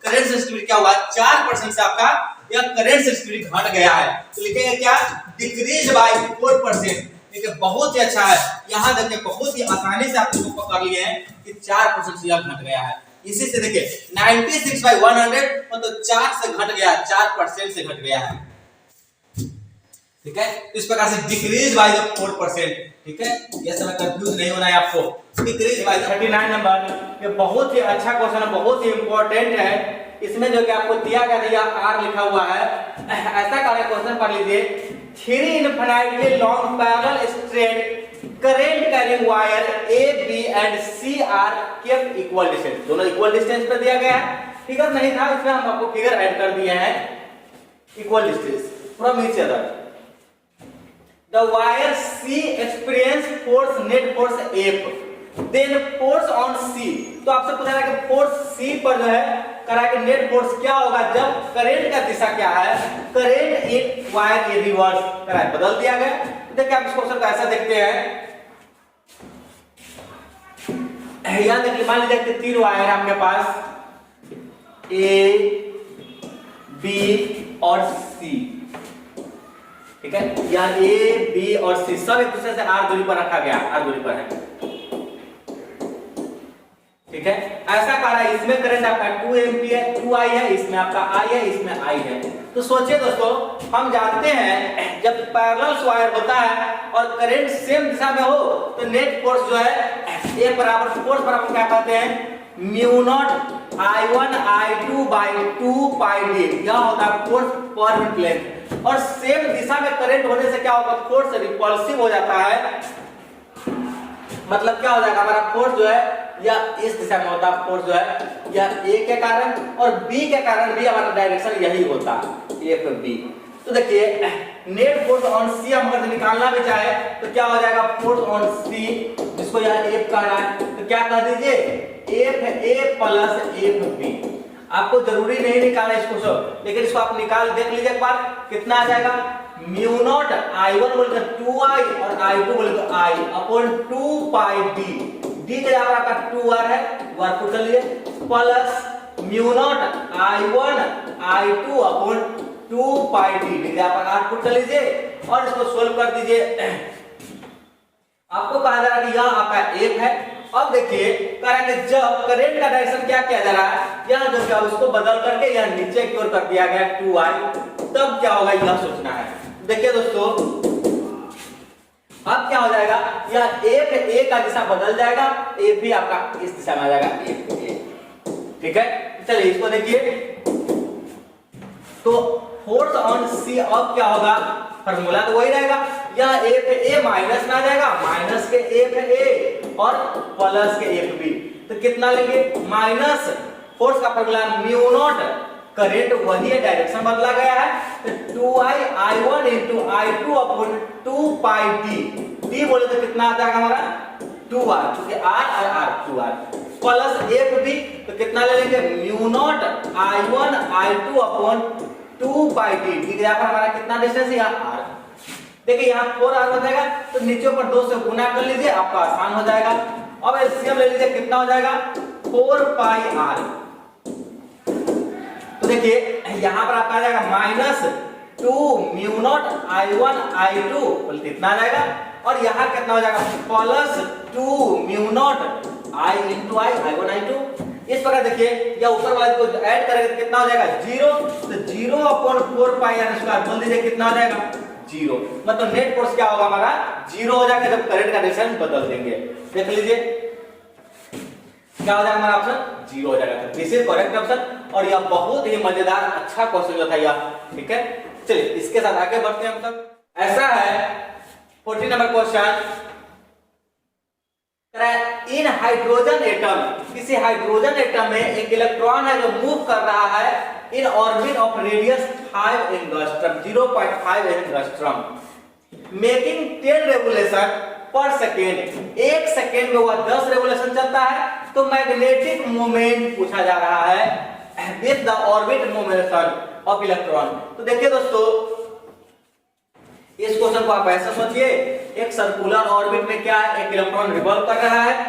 Current sensitivity क्या हुआ 4% से आपका यह करंट सेंसिटिविटी घट गया है, तो लिखेंगे क्या डिक्रीज बाय 4%। देखिए बहुत ही अच्छा है, यहां देखिए बहुत ही आसानी से आप इसको पकड़ लिए हैं कि 4% से यह घट गया है। इसी से देखिए 96 बाय 100 मतलब 4 से घट गया, 4% से घट गया है, ठीक है। तो इस प्रकार से डिक्रीज बाय 4%, ठीक है, ये समय कंफ्यूज नहीं होना है आपको। डिक्रीज बाय 39 नंबर, ये बहुत ही अच्छा क्वेश्चन है, बहुत ही इंपॉर्टेंट है। इसमें जो कि आपको दिया गया है आर लिखा हुआ है, ऐसा का क्वेश्चन पढ़ लीजिए 3 infinitely long parallel straight current carrying wire A B and C are kept equal distance, दोनों इक्वल डिस्टेंस पे दिया गया है। फिगर नहीं था इसमें हम आपको फिगर ऐड कर दिए हैं equal distance from each other. The wire C experience force net force F, then force on C, तो आपसे पूछा है कि फोर्स C पर जो है करा के नेट फोर्स क्या होगा जब करंट का दिशा क्या है, current in wire A reverse करा बदल दिया गया। देखिए आप इस क्वेश्चन को ऐसा देखते हैं, यहां देखिए मान लीजिए 3 वायर है आपके पास ए बी और सी, ठीक है, यहाँ ए बी और सी सब एक दूसरे से आर दूरी पर रखा गया, आर दूरी पर है, ठीक है। ऐसा कह रहा है इसमें करंट आपका 2 एम्पीयर 2i है, इसमें आपका i है, इसमें i है। तो सोचिए दोस्तों हम जानते हैं जब पैरेलल वायर होता है और करंट सेम दिशा में हो तो नेट फोर्स जो है ए बराबर फोर्स बराबर क्या कहते हैं mu naught I1 I2 by 2 pi d, यह होता है फोर्स पर यूनिट लेंथ। और सेम दिशा में करंट होने से क्या होगा फोर्स रिपल्सिव हो जाता है, मतलब क्या हो जाएगा हमारा फोर्स जो है या इस दिशा में होता है फोर्स जो है या ए के कारण और बी के कारण भी हमारा डायरेक्शन यही होता है ए पर बी। तो देखिए नेट फोर्स ऑन सी हम अगर निकालना भी चाहे तो क्या हो जाएगा फोर्स ऑन सी, जिसको यहाँ एफ कह रहा है तो क्या कह दीजिए F A plus F B. आपको जरूरी नहीं निकालना इसको सब, लेकिन इसको आप निकाल देख लीजिए एक बार कितना आ जाएगा। म्यू नॉट I1 बोलकर 2I और I2 बोलकर I upon 2 pi D, D के जगह आपका 2R है, वर्क पुट कर लीजिए, plus mu naught I1 I2 upon 2 पाई डी, डी आप R पुट कर लीजिए और इसको सोल्व कर दीजिए। आपको कहा जा रहा है कि यह आपका 1 है। अब देखिए कह रहा है कि जब करंट का डायरेक्शन क्या किया जा रहा है, यह जो क्या उसको बदल करके यह नीचे की ओर कर दिया गया 2I, तब क्या होगा यह सोचना है। देखिए दोस्तों अब क्या हो जाएगा, यह ए का दिशा बदल जाएगा, ए भी आपका इस दिशा में आ जाएगा, ए। ठीक है, चलिए इसको देखिए तो फोर्स ऑन सी अब क्या होगा, फार्मूला तो वही रहेगा, यह ए पे ए माइनस में आ जाएगा, माइनस के ए पे ए और प्लस के ए पे बी, तो कितना लेंगे माइनस फोर्स का फार्मूला म्यू नॉट, करंट वही है, डायरेक्शन बदला गया है, तो 2I I1 into I2 upon 2 पाई डी, डी बोले तो कितना आ जाएगा हमारा 2R, क्योंकि R और R 2R प्लस ए पे बी, तो कितना ले लेंगे mu naught I1 I2 upon 2 पाई डी, डी के यहाँ हमारा कितना डिस्टेंस है यहाँ R। देखिए यहाँ 4R हो जाएगा, तो नीचे ऊपर 2 से गुना कर लीजिए, आपका आसान हो जाएगा। अब एलसीएम ले लीजिए, कितना हो जाएगा 4 पाई R, तो देखिए यहाँ पर आपका आ जाएगा minus 2 mu naught I1 I2 बोलते इतना आ जाएगा, और यहाँ कितना हो जाएगा plus 2 mu naught I into I I1 I2। इस प्रकार देखिए या ऊपर वाले को ऐड करेंगे तो कितना हो जाएगा 0, तो 0 अपॉन 4 पाई r स्क्वायर बोल दीजिए कितना हो जाएगा 0, मतलब नेट फोर्स क्या होगा हमारा 0 हो जाएगा जब करंट का डायरेक्शन बदल देंगे। देख लीजिए क्या हो जाएगा हमारा ऑप्शन 0 हो जाएगा, तो दिस इज करेक्ट ऑप्शन। और यह बहुत ही मजेदार अच्छा क्वेश्चन जो था यह, ठीक है। चलिए इसके साथ आगे बढ़ते हैं। मतलब ऐसा है 14 नंबर क्वेश्चन, इन हाइड्रोजन एटम, किसी हाइड्रोजन एटम में एक इलेक्ट्रॉन है जो मूव कर रहा है in orbit of radius 5 angstrom 0.5 angstrom making 10 revolution पर सेकेंड, एक सेकेंड में वह 10 रेवोल्यूशन चलता है, तो मैग्नेटिक मोमेंट पूछा जा रहा है with the orbit momentum of electron. तो देखिए दोस्तों इस क्वेश्चन को आप ऐसा सोचिए, एक सर्कुलर ऑर्बिट में क्या है, एक इलेक्ट्रॉन रिवॉल्व कर रहा है,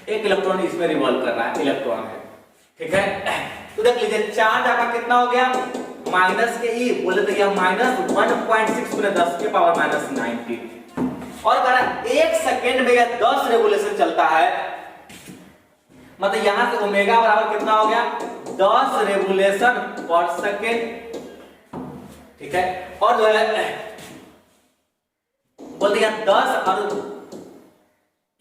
एक इलेक्ट्रॉन इसमें रिवॉल्व कर रहा है, इलेक्ट्रॉन है, ठीक है। तो देख लीजिए चार्ज आपका कितना हो गया माइनस के ई, बोले तो यह माइनस 1.6 × 10 के पावर माइनस 90, और कह रहा एक सेकेंड में यह 10 रेवोल्यूशन चलता है, मतलब यहां से ओमेगा बराबर कितना हो गया 10 रेवोल्यूशन पर सेकेंड, ठीक है। और जो है बोलते हैं 10 और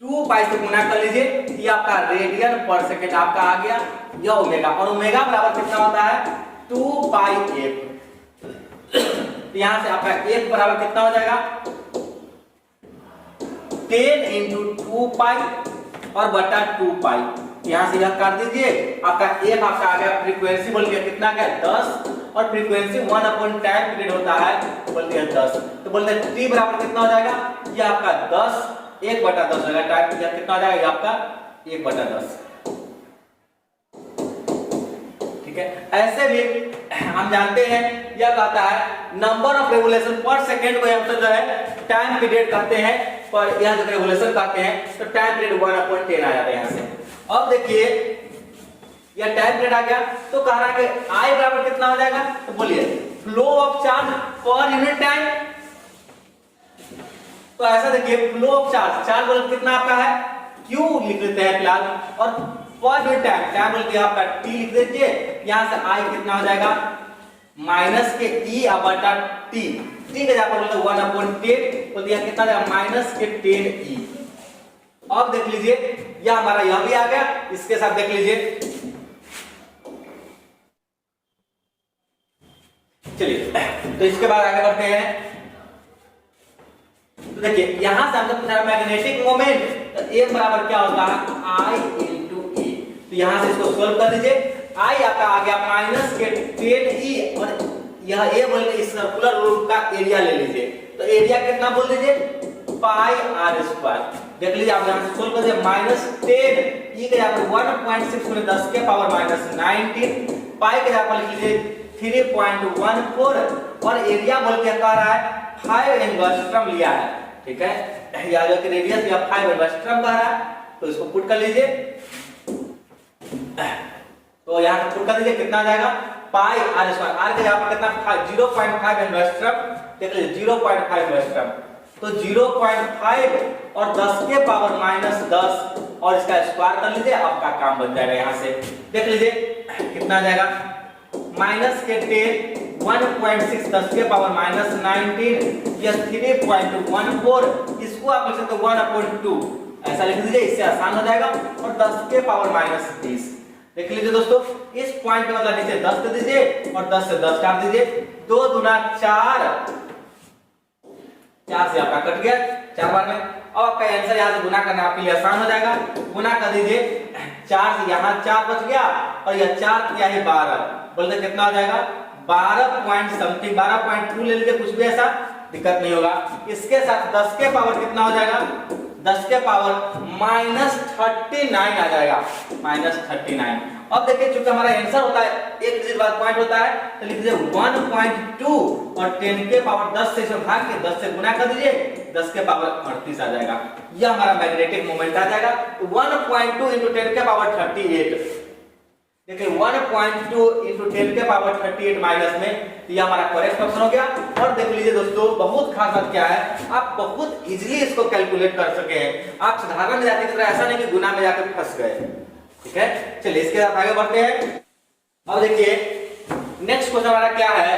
2 पाई से गुना कर लीजिए, ये आपका रेडियन पर सेकेंड आपका आ गया, यह ओमेगा, और ओमेगा बराबर कितना होता है 2 पाई f। यहां से आपका f बराबर कितना हो जाएगा 10 × 2 पाई और बटा 2 पाई, यहां से यह कर दीजिए, आपका f आपका आ गया, फ्रीक्वेंसी बोल के कितना गया 10, और फ्रीक्वेंसी 1 अपॉन टाइम पीरियड होता है बोलते हैं 10, तो बोलते हैं t बराबर कितना हो जाएगा, ये आपका 10 1/10 हो जाएगा, टाइम पीरियड कितना हो जाएगा आपका 1/10, ठीक है। ऐसे भी हम जानते हैं यह कहता है नंबर ऑफ रेवोल्यूशन पर सेकंड को हम जो है टाइम पीरियड कहते हैं, पर यहां जो रेवोल्यूशन कहते हैं तो टाइम पीरियड 1/10 आ जाता है यहां से। अब देखिए यह टाइम पीरियड आ गया, तो कह रहा है कि I बराबर कितना हो जाएगा, तो बोलिए flow of charge per unit time, तो ऐसा देखिए फ्लो ऑफ चार्ज, चार्ज बोल कितना आपका है Q लिख लेते हैं फिलहाल, और पर यूनिट टाइम, टाइम बोल के आपका T लिख दीजिए, यहां से I कितना हो जाएगा माइनस के E/T, T के जगह पर बोलते 1/10 बोल दिया कितना जाएगा माइनस के 10E। अब देख लीजिए यह हमारा यह भी आ गया, इसके साथ देख लीजिए, चलिए तो इसके बाद आगे बढ़ते हैं। तो देखिए यहां से हमने पूछा मैग्नेटिक मोमेंट, तो A बराबर क्या होता है I into E, तो यहां से इसको सोल्व कर दीजिए, I आपका आ गया माइनस के 10E, और यह A बोल के इस सर्कुलर रूट का एरिया ले लीजिए, तो एरिया कितना बोल दीजिए पाई r स्क्वायर, देख लीजिए आप यहाँ से सोल्व कर दिया -10 ई के यहाँ पर 1.6 गुने 10 के पावर -19 पाई के यहाँ पर लिख लीजिए 3.14 और एरिया बोल के कह रहा है 5 एंगस्ट्रम लिया है, ठीक है। या जो कि रेडियस या 5 एंगस्ट्रम कह रहा है, तो इसको पुट कर लीजिए। तो यहाँ पे पुट कर दीजिए, कितना आ जाएगा पाई आर स्क्वायर, आर के यहाँ पर कितना 0.5 एंगस्ट्रम, देख लीजिए 0.5 एंगस्ट्रम, तो 0.5 और 10 के पावर -10 और इसका स्क्वायर कर लीजिए, आपका काम बन जाएगा। यहाँ से देख लीजिए कितना आ जाएगा माइनस के 10 1.6 10 के पावर -19 या 3.14, इसको आप लिख सकते हो 1/2, ऐसा लिख दीजिए, इससे आसान हो जाएगा। और 10 के पावर -30 देख लीजिए दोस्तों, इस पॉइंट का मतलब नीचे 10 दे दीजिए और 10 से 10 काट दीजिए, 2 दूना 4, 4 से आपका कट गया 4 बार में। अब आपका आंसर यहाँ से गुना करना आपके लिए आसान हो जाएगा, गुना कर दीजिए 4 से यहाँ 4 बच गया और यह 4 क्या है 12, बोलते कितना हो जाएगा 12 पॉइंट समथिंग, 12.2 ले लीजिए, कुछ भी ऐसा दिक्कत नहीं होगा। इसके साथ 10 के पावर कितना हो जाएगा 10 के पावर -39 आ जाएगा, -39। अब देखिए चूंकि हमारा आंसर होता है एक डिजिट बाद पॉइंट होता है, तो लिख दीजिए 1.2 और 10 के पावर 10 से इसमें भाग के 10 से गुना कर दीजिए, 10 के पावर 38 आ जाएगा। यह हमारा मैग्नेटिक मोमेंट आ जाएगा। 1.2 × 10 के पावर 38, देखिए 1.2 × 10 के पावर 38 माइनस में, ये हमारा करेक्ट ऑप्शन हो गया। और देख लीजिए दोस्तों, बहुत खास बात क्या है, आप बहुत इजीली इसको कैलकुलेट कर सके हैं। आप साधारण जाति की तरह ऐसा नहीं कि गुना में जाकर फंस गए, ठीक है। चलिए इसके साथ आगे बढ़ते हैं। अब देखिए नेक्स्ट क्वेश्चन हमारा क्या है,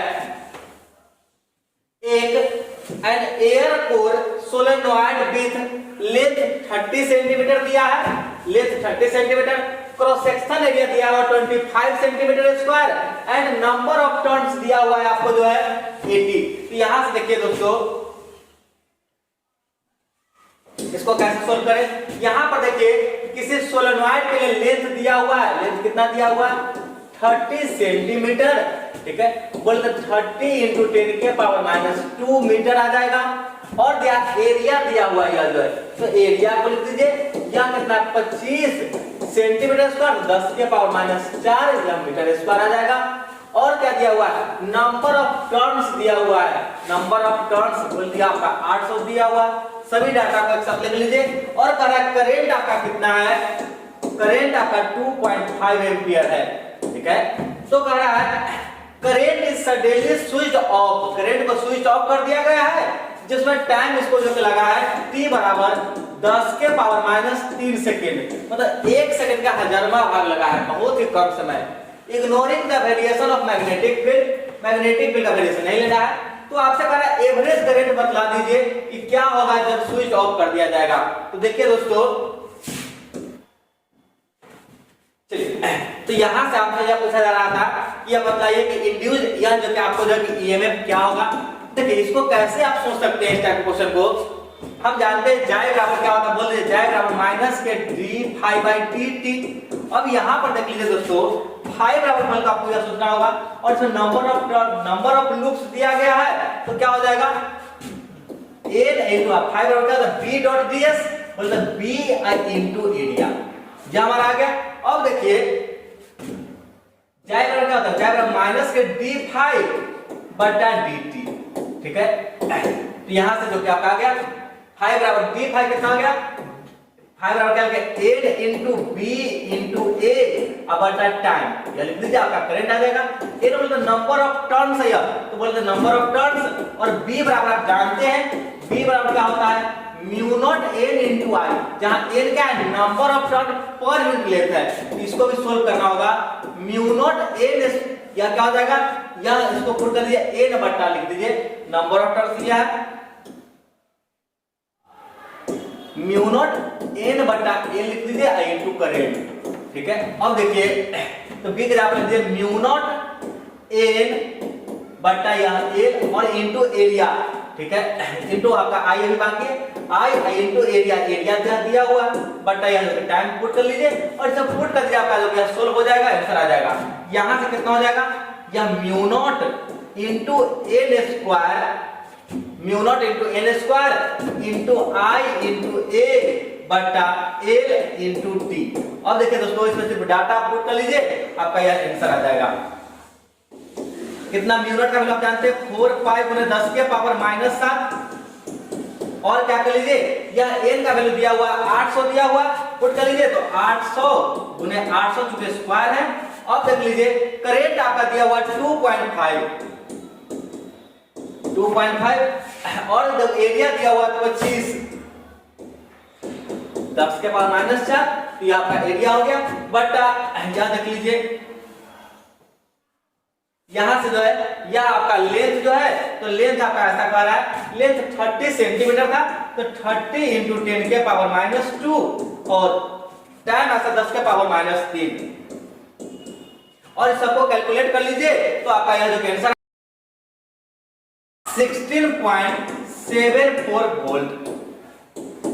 एक an air core solenoid with length 30 centimetre दिया है, length 30 centimetre, cross section area दिया हुआ 25 centimetre square and number of turns दिया हुआ है आपको जो है 80। तो यहां से देखिए दोस्तों, इसको कैसे सोल्व करें। यहां पर देखिए किसी सोलेनॉइड के लिए लेंथ दिया हुआ है, लेंथ कितना दिया हुआ है 30 सेंटीमीटर, ठीक है। बोलते 30 × 10 के पावर -2 मीटर आ जाएगा। और एरिया दिया हुआ है जो है, तो एरिया को लिख दीजिए, यह कितना 25 सेंटीमीटर स्क्वायर, 10 के पावर -4 या मीटर स्क्वायर आ जाएगा। और क्या दिया हुआ है, नंबर ऑफ टर्न्स दिया हुआ है, नंबर ऑफ टर्न्स बोल दिया आपका 800 दिया हुआ। सभी डाटा को एक साथ लिख लीजिए। और कह रहा है करंट आपका कितना है, करंट आपका 2.5 एम्पियर है, ठीक है। तो कह रहा है current is suddenly switched off, current को स्विच ऑफ कर दिया गया है, जिसमें टाइम इसको जो लगा है t बराबर 10 के पावर -3 सेकेंड, मतलब 1 सेकेंड का 1000वां भाग लगा है, बहुत ही कम समय। Ignoring the variation of magnetic field, magnetic field का वेरिएशन नहीं लेना है। तो आपसे कह रहा है एवरेज करंट बतला दीजिए कि क्या होगा जब स्विच ऑफ कर दिया जाएगा। तो देखिए दोस्तों, चलिए तो यहां से आपसे यह पूछा जा रहा था कि यह बताइए कि इंड्यूस्ड, यह जो कि आपको जो कि ईएमएफ क्या होगा। देखिए इसको कैसे आप सोच सकते हैं, इस टाइप के क्वेश्चन को हम जानते हैं जाए बराबर क्या होता है, बोल दीजिए जाए बराबर माइनस के d∅dt। अब यहां पर देख लीजिए दोस्तों, फाई बराबर मतलब आपको यह सोचना होगा, और इसमें नंबर ऑफ लूप्स दिया गया है, तो क्या हो जाएगा n into फाई बराबर क्या होता है b डॉट ds, मतलब b into एरिया, यह हमारा आ गया। अब देखिए जाए बराबर क्या होता है, जाए बराबर माइनस के d∅ बटा dt, ठीक है। तो यहां से जो क्या आ गया फाई बराबर d∅ कितना आ गया, फाई बराबर क्या आ गया n into b into a बटा टाइम, यह लिख दीजिए, आपका करंट आ जाएगा। n मतलब नंबर ऑफ टर्न्स है, तो बोलते नंबर ऑफ टर्न्स, और b बराबर आप जानते हैं, b बराबर क्या होता है mu naught n into i, जहां n क्या है number of turn per unit length है। तो इसको भी सोल्व करना होगा, म्यू नॉट n, या क्या हो जाएगा, या इसको पुट कर दीजिए n बटा लिख दीजिए, नंबर ऑफ टर्न्स दिया है म्यू नॉट n बटा n लिख दीजिए इनटू करंट, ठीक है। अब देखिए तो b के जगह पर लिख दीजिए म्यू नॉट n बटा यह n और इनटू एरिया, ठीक है, इनटू आपका i अभी बाकी है, i इनटू एरिया, एरिया दिया हुआ है बटा यह टाइम पुट कर लीजिए, और जब पुट कर दिया आपका जो क्या सोल्व हो जाएगा, आंसर आ जाएगा। यहां से कितना हो जाएगा, यह mu naught into n square, mu naught into n square into i into a बटा एल इंटू टी। अब देखिए दोस्तों, इसमें सिर्फ डाटा पुट कर लीजिए, आपका यह आंसर आ जाएगा। कितना म्यू नॉट का वैल्यू आप जानते हैं, 4 पाई गुने 10 के पावर -7। और क्या कर लीजिए, यह n का वैल्यू दिया हुआ 800 दिया हुआ, पुट कर लीजिए तो 800 गुने 800 चूंकि स्क्वायर है। अब देख लीजिए करेंट आपका दिया हुआ 2.5 और जब एरिया दिया हुआ 25, 10 के पावर -4, तो ये आपका एरिया हो गया। बट यहां देख लीजिए, यहां से जो है यह आपका लेंथ जो है, तो लेंथ आपका ऐसा कह रहा है, लेंथ 30 सेंटीमीटर था, तो 30 इंटू 10 के पावर -2 और टाइम ऐसा 10 के पावर -3। और इस सबको कैलकुलेट कर लीजिए तो आपका यह जो आंसर 16.74 वोल्ट।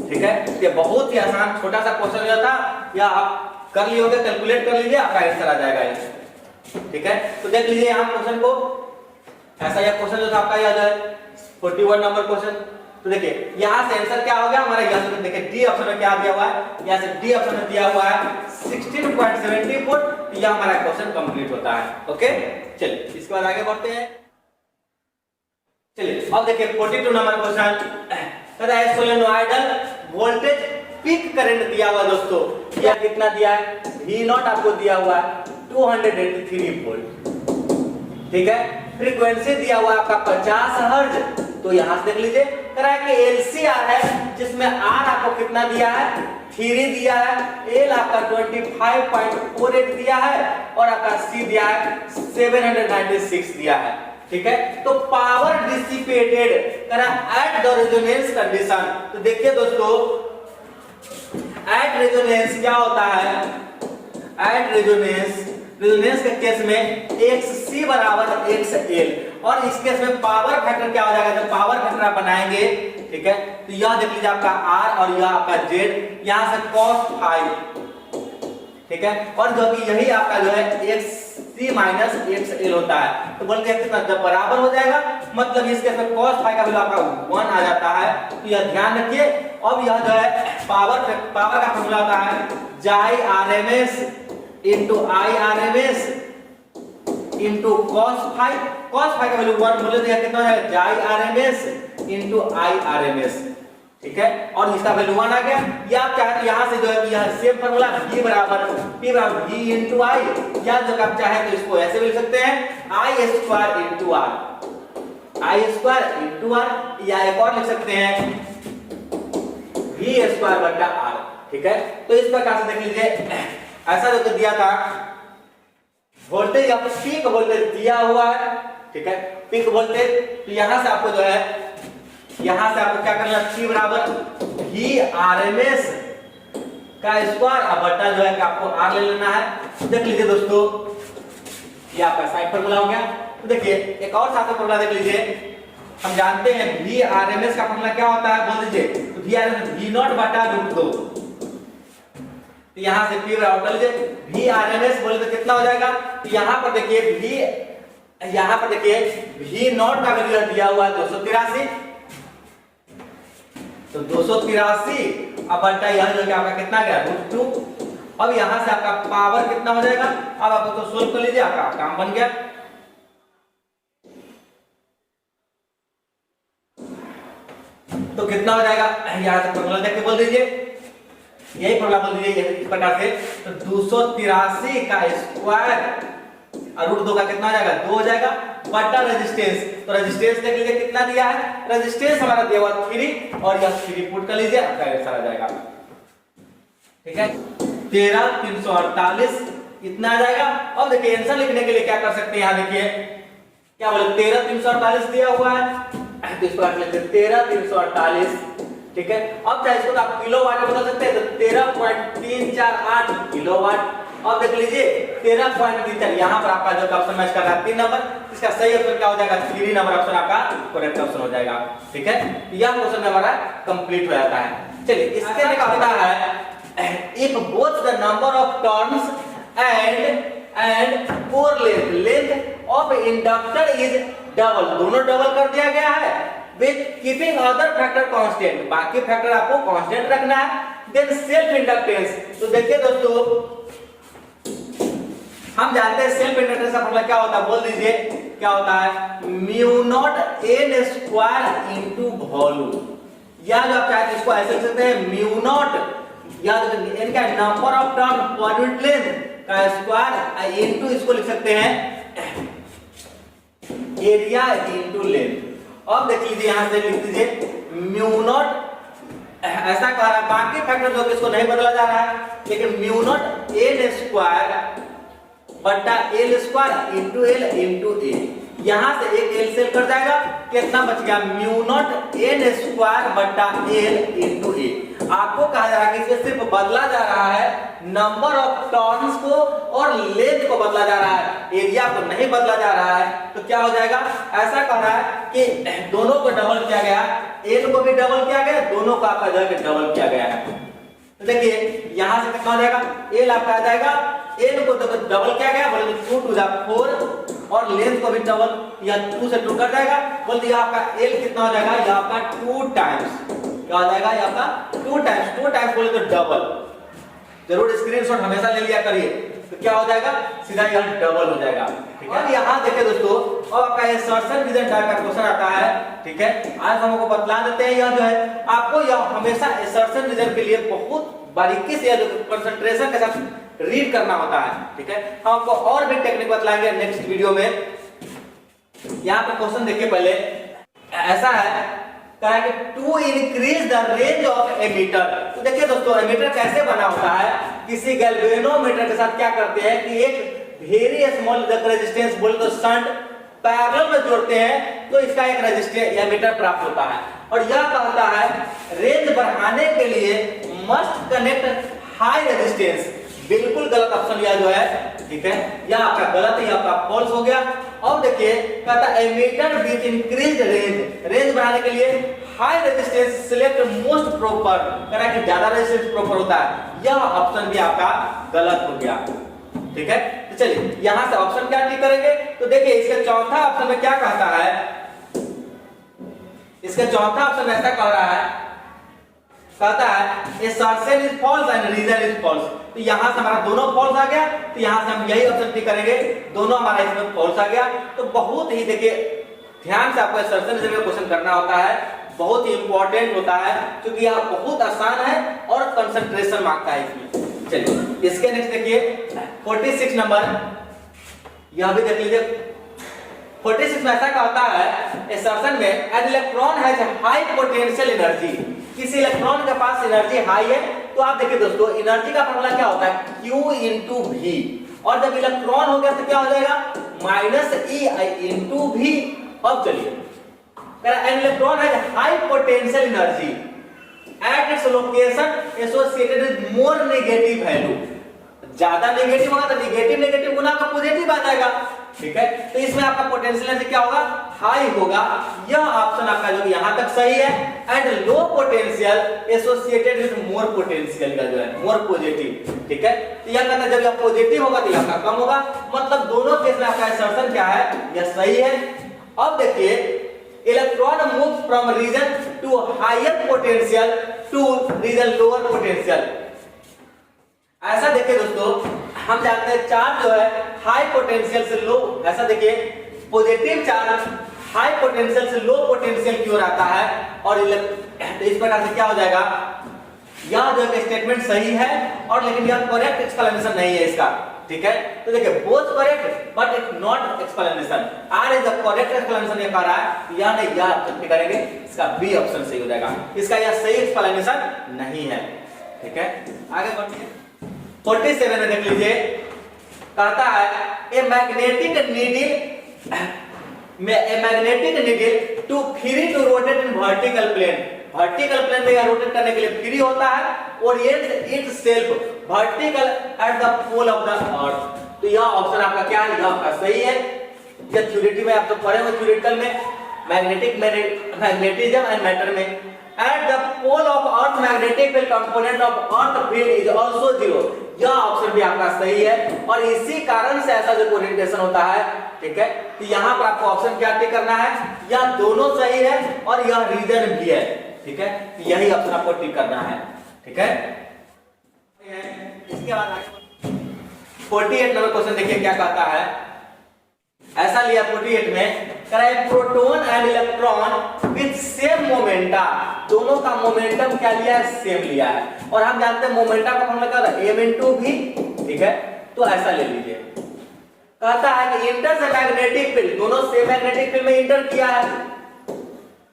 ठीक है, ये बहुत ही आसान छोटा सा क्वेश्चन था, या आप कर लिए होंगे, कैलकुलेट कर लीजिए, आपका आंसर आ जाएगा ये। ठीक है, तो देख लीजिए यहां क्वेश्चन को, ऐसा यह क्वेश्चन जो था आपका यह है 41 नंबर क्वेश्चन। तो देखिए यहां से आंसर क्या हो गया हमारा, यहां से देखिए डी ऑप्शन में क्या दिया हुआ है, यहां से डी ऑप्शन में दिया हुआ है 16.74, तो यह हमारा क्वेश्चन कंप्लीट होता है। ओके, चलिए इसके बाद आगे बढ़ते हैं। चलिए अब देखिए 42 नंबर क्वेश्चन कहता है सोलेनोइडल वोल्टेज पीक करंट दिया हुआ दोस्तों, यह कितना दिया है, V नॉट आपको दिया हुआ है 283 वोल्ट। ठीक है, फ्रीक्वेंसी दिया हुआ है आपका 50 हर्ट्ज। तो यहां से देख लीजिए कह रहा है कि LCR है, जिसमें R आपको कितना दिया है, 3 दिया है, L आपका 25.48 दिया है और आपका C दिया है 796 दिया है। ठीक है, तो पावर डिसिपेटेड करा एट द रेजोनेंस कंडीशन। तो देखिए दोस्तों, एट रेजोनेंस क्या होता है, एट रेजोनेंस के केस में XC बराबर XL, और इस केस में पावर फैक्टर क्या हो जाएगा, जब पावर फैक्टर आप बनाएंगे, ठीक है, तो यह देख लीजिए आपका R और यह आपका Z, यहां से cos ∅, ठीक है, और जो कि यही आपका जो है XC माइनस XL होता है। तो बोलते हैं कितना, जब बराबर हो जाएगा, मतलब इस केस में cos ∅ का वैल्यू आपका 1 आ जाता है। तो यह ध्यान रखिए। अब यह जो है पावर का फॉर्मूला होता है जाई RMS इंटू आई RMS इंटू cos ∅ का वैल्यू 1 बोले तो यह कितना हो जाएगा, जाई RMS इंटू आई RMS। ठीक है, और इसका वैल्यू 1 आ गया। या आप चाहे तो यहां से जो है कि यह सेम फार्मूला V बराबर V इंटू आई, या जो आप चाहे तो इसको ऐसे भी लिख सकते हैं I square into R, I square into R, या एक और लिख सकते हैं V स्क्वायर बटा R। ठीक है, तो इस प्रकार से देख लीजिए, ऐसा जो दिया था वोल्टेज, आपको पीक वोल्टेज दिया हुआ है। ठीक है, पीक वोल्टेज, तो यहां से आपको जो है, यहां से आपको क्या करना है, P बराबर V RMS का स्क्वायर और बटा जो है कि आपको R ले लेना है। देख लीजिए दोस्तों, ये आपका साइड फार्मूला हो गया। तो देखिए एक और साथ फार्मूला देख लीजिए, हम जानते हैं V RMS का फार्मूला क्या होता है, बोल दीजिए, तो V RMS V नॉट बटा √2। तो यहां से P बराबर कर लीजिए V RMS बोले तो कितना हो जाएगा, तो यहां पर देखिए यहां पर देखिए V नॉट का वैल्यू दिया हुआ है 283, तो 283 अब बटा यह जो आपका कितना गया, √2। अब यहां से आपका पावर कितना हो जाएगा, अब आप इसको सोल्व कर लीजिए, आपका काम बन गया। तो कितना हो जाएगा, यहां से फॉर्मूला देख के बोल दीजिए, यही फॉर्मूला बोल दीजिए इस प्रकार से। तो 283 का स्क्वायर और √2 का कितना हो जाएगा, 2 हो जाएगा, बटा रेजिस्टेंस। तो रेजिस्टेंस देख लीजिए कितना दिया है, रेजिस्टेंस हमारा दिया हुआ 3 और यह 3 पुट कर लीजिए, आपका आंसर आ जाएगा। ठीक है, 13348 इतना आ जाएगा। अब देखिए आंसर लिखने के लिए क्या कर सकते हैं, यहां देखिए क्या बोले 13348 दिया हुआ है, तो इस पर लिखते हैं 13348। ठीक है, अब चाहे इसको आप किलोवाट में बदल सकते हैं, तो 13.348 किलोवाट। अब देख लीजिए 13.3, यहां पर आपका जो ऑप्शन मैच कर रहा है 3 नंबर, इसका सही ऑप्शन क्या हो जाएगा, 3 नंबर ऑप्शन आपका करेक्ट ऑप्शन हो जाएगा। ठीक है, यह क्वेश्चन हमारा कंप्लीट हो जाता है। चलिए इसके लिए क्या होता है, if both the number of turns and core length of inductor is double, दोनों डबल कर दिया गया है, with keeping other factor constant, बाकी फैक्टर आपको कांस्टेंट रखना है। Then self inductance. तो देखिए दोस्तों, हम जानते हैं सेल्फ इंडक्टेंस का फॉर्मूला क्या होता है, बोल दीजिए क्या होता है, mu naught N square into volume. या जो आप चाहते हैं इसको ऐसे लिख सकते हैं, म्यू नॉट या एन का number of turn per unit length का स्क्वायर इनटू इसको लिख सकते हैं एरिया इनटू लेंथ। अब देख लीजिए यहां से लिख दीजिए म्यू नॉट, ऐसा कह रहा है बाकी फैक्टर जो इसको नहीं बदला जा रहा है, लेकिन म्यू नॉट एन स्क्वायर बटा L square into L into A. यहां से एक एल सेल कर जाएगा, कितना बच गया, म्यू नॉट एन स्क्वायर बटा एल इनटू ए। आपको कहा जा रहा है कि इसमें सिर्फ बदला जा रहा है नंबर ऑफ टर्न्स को और लेंथ को बदला जा रहा है, एरिया को नहीं बदला जा रहा है। तो क्या हो जाएगा, ऐसा कह रहा है कि दोनों को डबल किया गया, एल को भी डबल किया गया, दोनों का आपका जगह डबल किया गया है। तो देखिए यहां से कितना हो जाएगा, एल आपका आ जाएगा, एल को डबल किया गया, बोले 2 टू 4 और लेंथ को भी डबल या 2 से 2 कर जाएगा, बोल दिया आपका एल कितना हो जाएगा, ये आपका 2 टाइम्स क्या हो जाएगा, ये आपका 2 टाइम्स बोले तो डबल। जरूर स्क्रीनशॉट हमेशा ले लिया करिए, तो क्या हो जाएगा, सीधा यह डबल हो जाएगा। ठीक है, यहाँ देखिए दोस्तों, अब आपका इंसर्शन रीजन टाइप का क्वेश्चन आता है। ठीक है, आज हम आपको बतला देते हैं, यह जो है आपको यह हमेशा इंसर्शन रीजन के लिए बहुत बारीकी से जो कंसंट्रेशन के साथ रीड करना होता है। ठीक है, हम आपको और भी टेक्निक बतलाएंगे नेक्स्ट वीडियो में। यहाँ पे क्वेश्चन देखिए, पहले ऐसा है कहा कि to increase the range of ammeter. तो देखिए दोस्तों, एमीटर कैसे बना होता है, किसी गैल्वेनोमीटर के साथ क्या करते हैं कि एक वेरी स्मॉल रेजिस्टेंस बोले तो शंट पैरेलल में जोड़ते हैं, तो इसका एक रेजिस्टेंस एमीटर प्राप्त होता है। और यह कहता है रेंज बढ़ाने के लिए मस्ट कनेक्ट हाई रेजिस्टेंस। बिल्कुल गलत ऑप्शन यह जो है, ठीक है, यह आपका गलत है, आपका फॉल्स हो गया। अब देखिए कहता है एमीटर विथ इंक्रीज्ड रेंज बढ़ाने के लिए high resistance select most proper, कह रहा है कि ज्यादा रेजिस्टेंस प्रॉपर होता है, यह ऑप्शन भी आपका गलत हो गया। ठीक है, तो चलिए यहां से ऑप्शन क्या टिक करेंगे, तो देखिए इसके चौथा ऑप्शन में क्या कहता है, इसके चौथा ऑप्शन ऐसा कह रहा है, कहता है assertion is false and reason is false। तो यहां से हमारा दोनों फॉल्स आ गया, तो यहां से हम यही ऑप्शन टिक करेंगे, दोनों हमारा इसमें फॉल्स आ गया। तो बहुत ही देखिए ध्यान से आपको assertion रीजन का क्वेश्चन करना होता है, बहुत ही इंपॉर्टेंट होता है, क्योंकि यह बहुत आसान है और कंसंट्रेशन मांगता है इसमें। चलिए इसके नेक्स्ट देखिए 46 नंबर, यह भी देख लीजिए। 46 में ऐसा कहता है assertion में an electron has high potential energy, किसी इलेक्ट्रॉन के पास एनर्जी हाई है। तो आप देखिए दोस्तों, एनर्जी का फॉर्मूला क्या होता है, Q इंटू V, और जब इलेक्ट्रॉन हो गया तो क्या हो जाएगा, माइनस EI इंटू V। अब चलिए an electron has high potential energy at its location associated with more negative value। ज्यादा नेगेटिव होगा तो नेगेटिव गुना का पॉजिटिव आ जाएगा। ठीक है, तो इसमें आपका पोटेंशियल एनर्जी क्या होगा, हाई होगा। यह ऑप्शन आपका जो यहां तक सही है। And low potential associated with more potential का जो है मोर पॉजिटिव। ठीक है, तो यह कहता है जब यह पॉजिटिव होगा तो यह कम होगा, मतलब दोनों केस में आपका असर्शन क्या है, यह सही है। अब देखिए electron move from region to higher potential to region lower potential. ऐसा देखिए दोस्तों, हम जानते हैं चार्ज जो है हाई पोटेंशियल से लो, ऐसा देखिए पॉजिटिव चार्ज हाई पोटेंशियल से लो पोटेंशियल की ओर आता है। और इस प्रकार से क्या हो जाएगा, यह जो स्टेटमेंट सही है और लेकिन यह करेक्ट एक्सप्लेनेशन नहीं है इसका। ठीक है, तो देखिए both correct but it not explanation. R is the correct explanation ये कह रहा है, या नहीं या ऑप्शन करेंगे, इसका बी ऑप्शन सही हो जाएगा, इसका यह सही एक्सप्लेनेशन नहीं है। ठीक है, आगे बढ़िए 47 में देख लीजिए, कहता है a magnetic needle to free to rotate in vertical plane. Vertical plane में यह रोटेट करने के लिए फ्री होता है, orient itself vertical at the pole of the earth. तो यह ऑप्शन आपका क्या है, यह आपका सही है। यह थ्योरेटिकल में आप तो पढ़े हो, थ्योरेटिकल में मैग्नेटिज्म एंड मैटर में at the pole of earth magnetic field component of earth field is also 0। यह ऑप्शन भी आपका सही है और इसी कारण से ऐसा जो ओरिएंटेशन होता है। ठीक है, तो यहाँ पर आपको ऑप्शन क्या टिक करना है, यह दोनों सही है और यह रीजन भी है। ठीक है, यही ऑप्शन आपको टिक करना है। ठीक है। इसके बाद 48 नंबर क्वेश्चन देखिए क्या कहता है। ऐसा लिया 48 में proton and electron with same momenta, दोनों का मोमेंटम क्या लिया है, सेम लिया है। और हम जानते हैं मोमेंटम का फॉर्मूला क्या होता है, m/v, ठीक है। तो ऐसा ले लीजिए, कहता है कि इंटर से मैग्नेटिक फील्ड, दोनों सेम मैग्नेटिक फील्ड में इंटर किया है,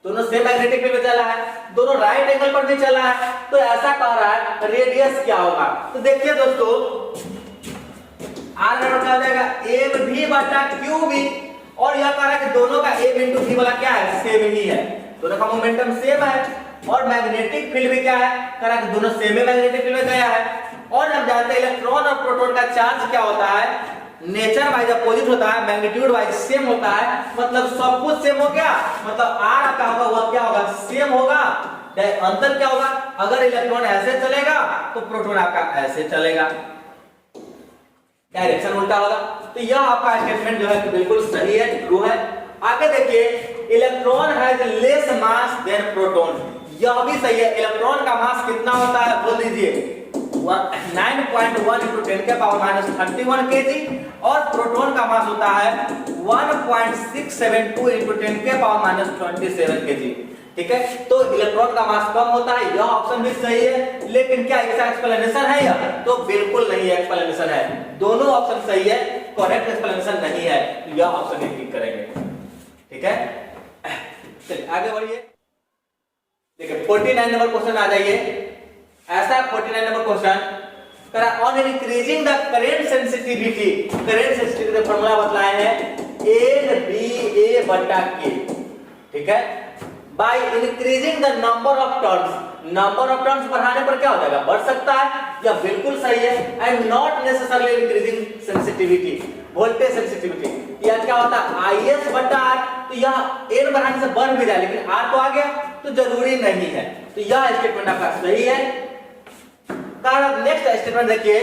दोनों सेम मैग्नेटिक फील्ड में चला है, दोनों राइट एंगल पर भी चला है। तो ऐसा कह रहा है रेडियस क्या होगा। तो देखिए दोस्तों r बराबर क्या हो जाएगा, m/v/qv, और यह कह रहा है कि दोनों का m/v वाला क्या है, सेम ही है, दोनों का मोमेंटम सेम है। और मैग्नेटिक फील्ड भी क्या है, कह रहा है कि दोनों सेम ही मैग्नेटिक फील्ड में गया है। और हम जानते हैं इलेक्ट्रॉन और प्रोटॉन का चार्ज क्या होता है, नेचर वाइज अपोजिट होता है, मैग्नीट्यूड वाइज सेम होता है, मतलब सब कुछ सेम हो गया, मतलब r आपका होगा वह क्या होगा, सेम होगा। अंतर क्या होगा, अगर इलेक्ट्रॉन ऐसे चलेगा तो प्रोटॉन आपका ऐसे चलेगा, डायरेक्शन उल्टा होगा। तो यह आपका स्टेटमेंट जो है बिल्कुल सही है, ट्रू है। आगे देखिए, electron has less mass than proton, यह भी सही है। इलेक्ट्रॉन का मास कितना होता है, बोल दीजिए 9.1 into 10 के पावर -31 kg, और प्रोटॉन का मास होता है 1.672 into 10 के पावर -27 kg, ठीक है। तो इलेक्ट्रॉन का मास कम होता है, यह ऑप्शन भी सही है। लेकिन क्या इसका एक्सप्लेनेशन है यह, तो बिल्कुल नहीं है, एक्सप्लेनेशन है, दोनों ऑप्शन सही है, करेक्ट एक्सप्लेनेशन नहीं है, तो यह ऑप्शन ही क्लिक करेंगे, ठीक है। चलिए आगे बढ़िए, देखिए 49 नंबर क्वेश्चन आ जाइए। ऐसा 49 नंबर क्वेश्चन करा, on increasing the current sensitivity, current sensitivity का फार्मूला बतलाए हैं NBA/K, ठीक है, by increasing the number of turns, number of turns बढ़ाने पर क्या हो जाएगा, बढ़ सकता है, या बिल्कुल सही है। And not necessarily increasing sensitivity, voltage sensitivity, यह क्या होता है IS/R, तो यह n बढ़ाने से बढ़ भी जाए, लेकिन R तो आ गया तो जरूरी नहीं है, तो यह स्टेटमेंट आपका सही है। कारण नेक्स्ट स्टेटमेंट देखिए,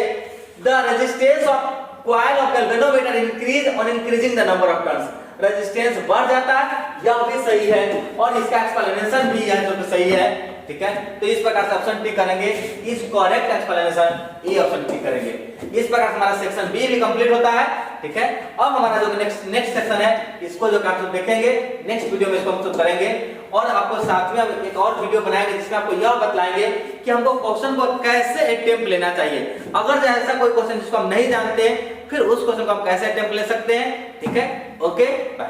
the resistance of coil of galvanometer increase on increasing the number of turns, resistance बढ़ जाता है, यह भी सही है। और इसका एक्सप्लेनेशन भी है जो सही है, ठीक है। तो इस प्रकार से ऑप्शन टी करेंगे, इज करेक्ट एक्सप्लेनेशन, ये ऑप्शन टी करेंगे। इस प्रकार से हमारा सेक्शन बी भी कंप्लीट होता है, ठीक है। अब हमारा जो नेक्स्ट सेक्शन है, इसको जो आप देखेंगे नेक्स्ट वीडियो में, इसको हम करेंगे। और आपको साथ में हम एक और वीडियो बनाएंगे जिसमें आपको यह बतलाएंगे कि हमको क्वेश्चन को कैसे अटेम्प्ट लेना चाहिए। अगर ऐसा कोई क्वेश्चन जिसको हम नहीं जानते, फिर उस क्वेश्चन को हम कैसे अटेम्प्ट ले सकते हैं, ठीक है। Okay, bye.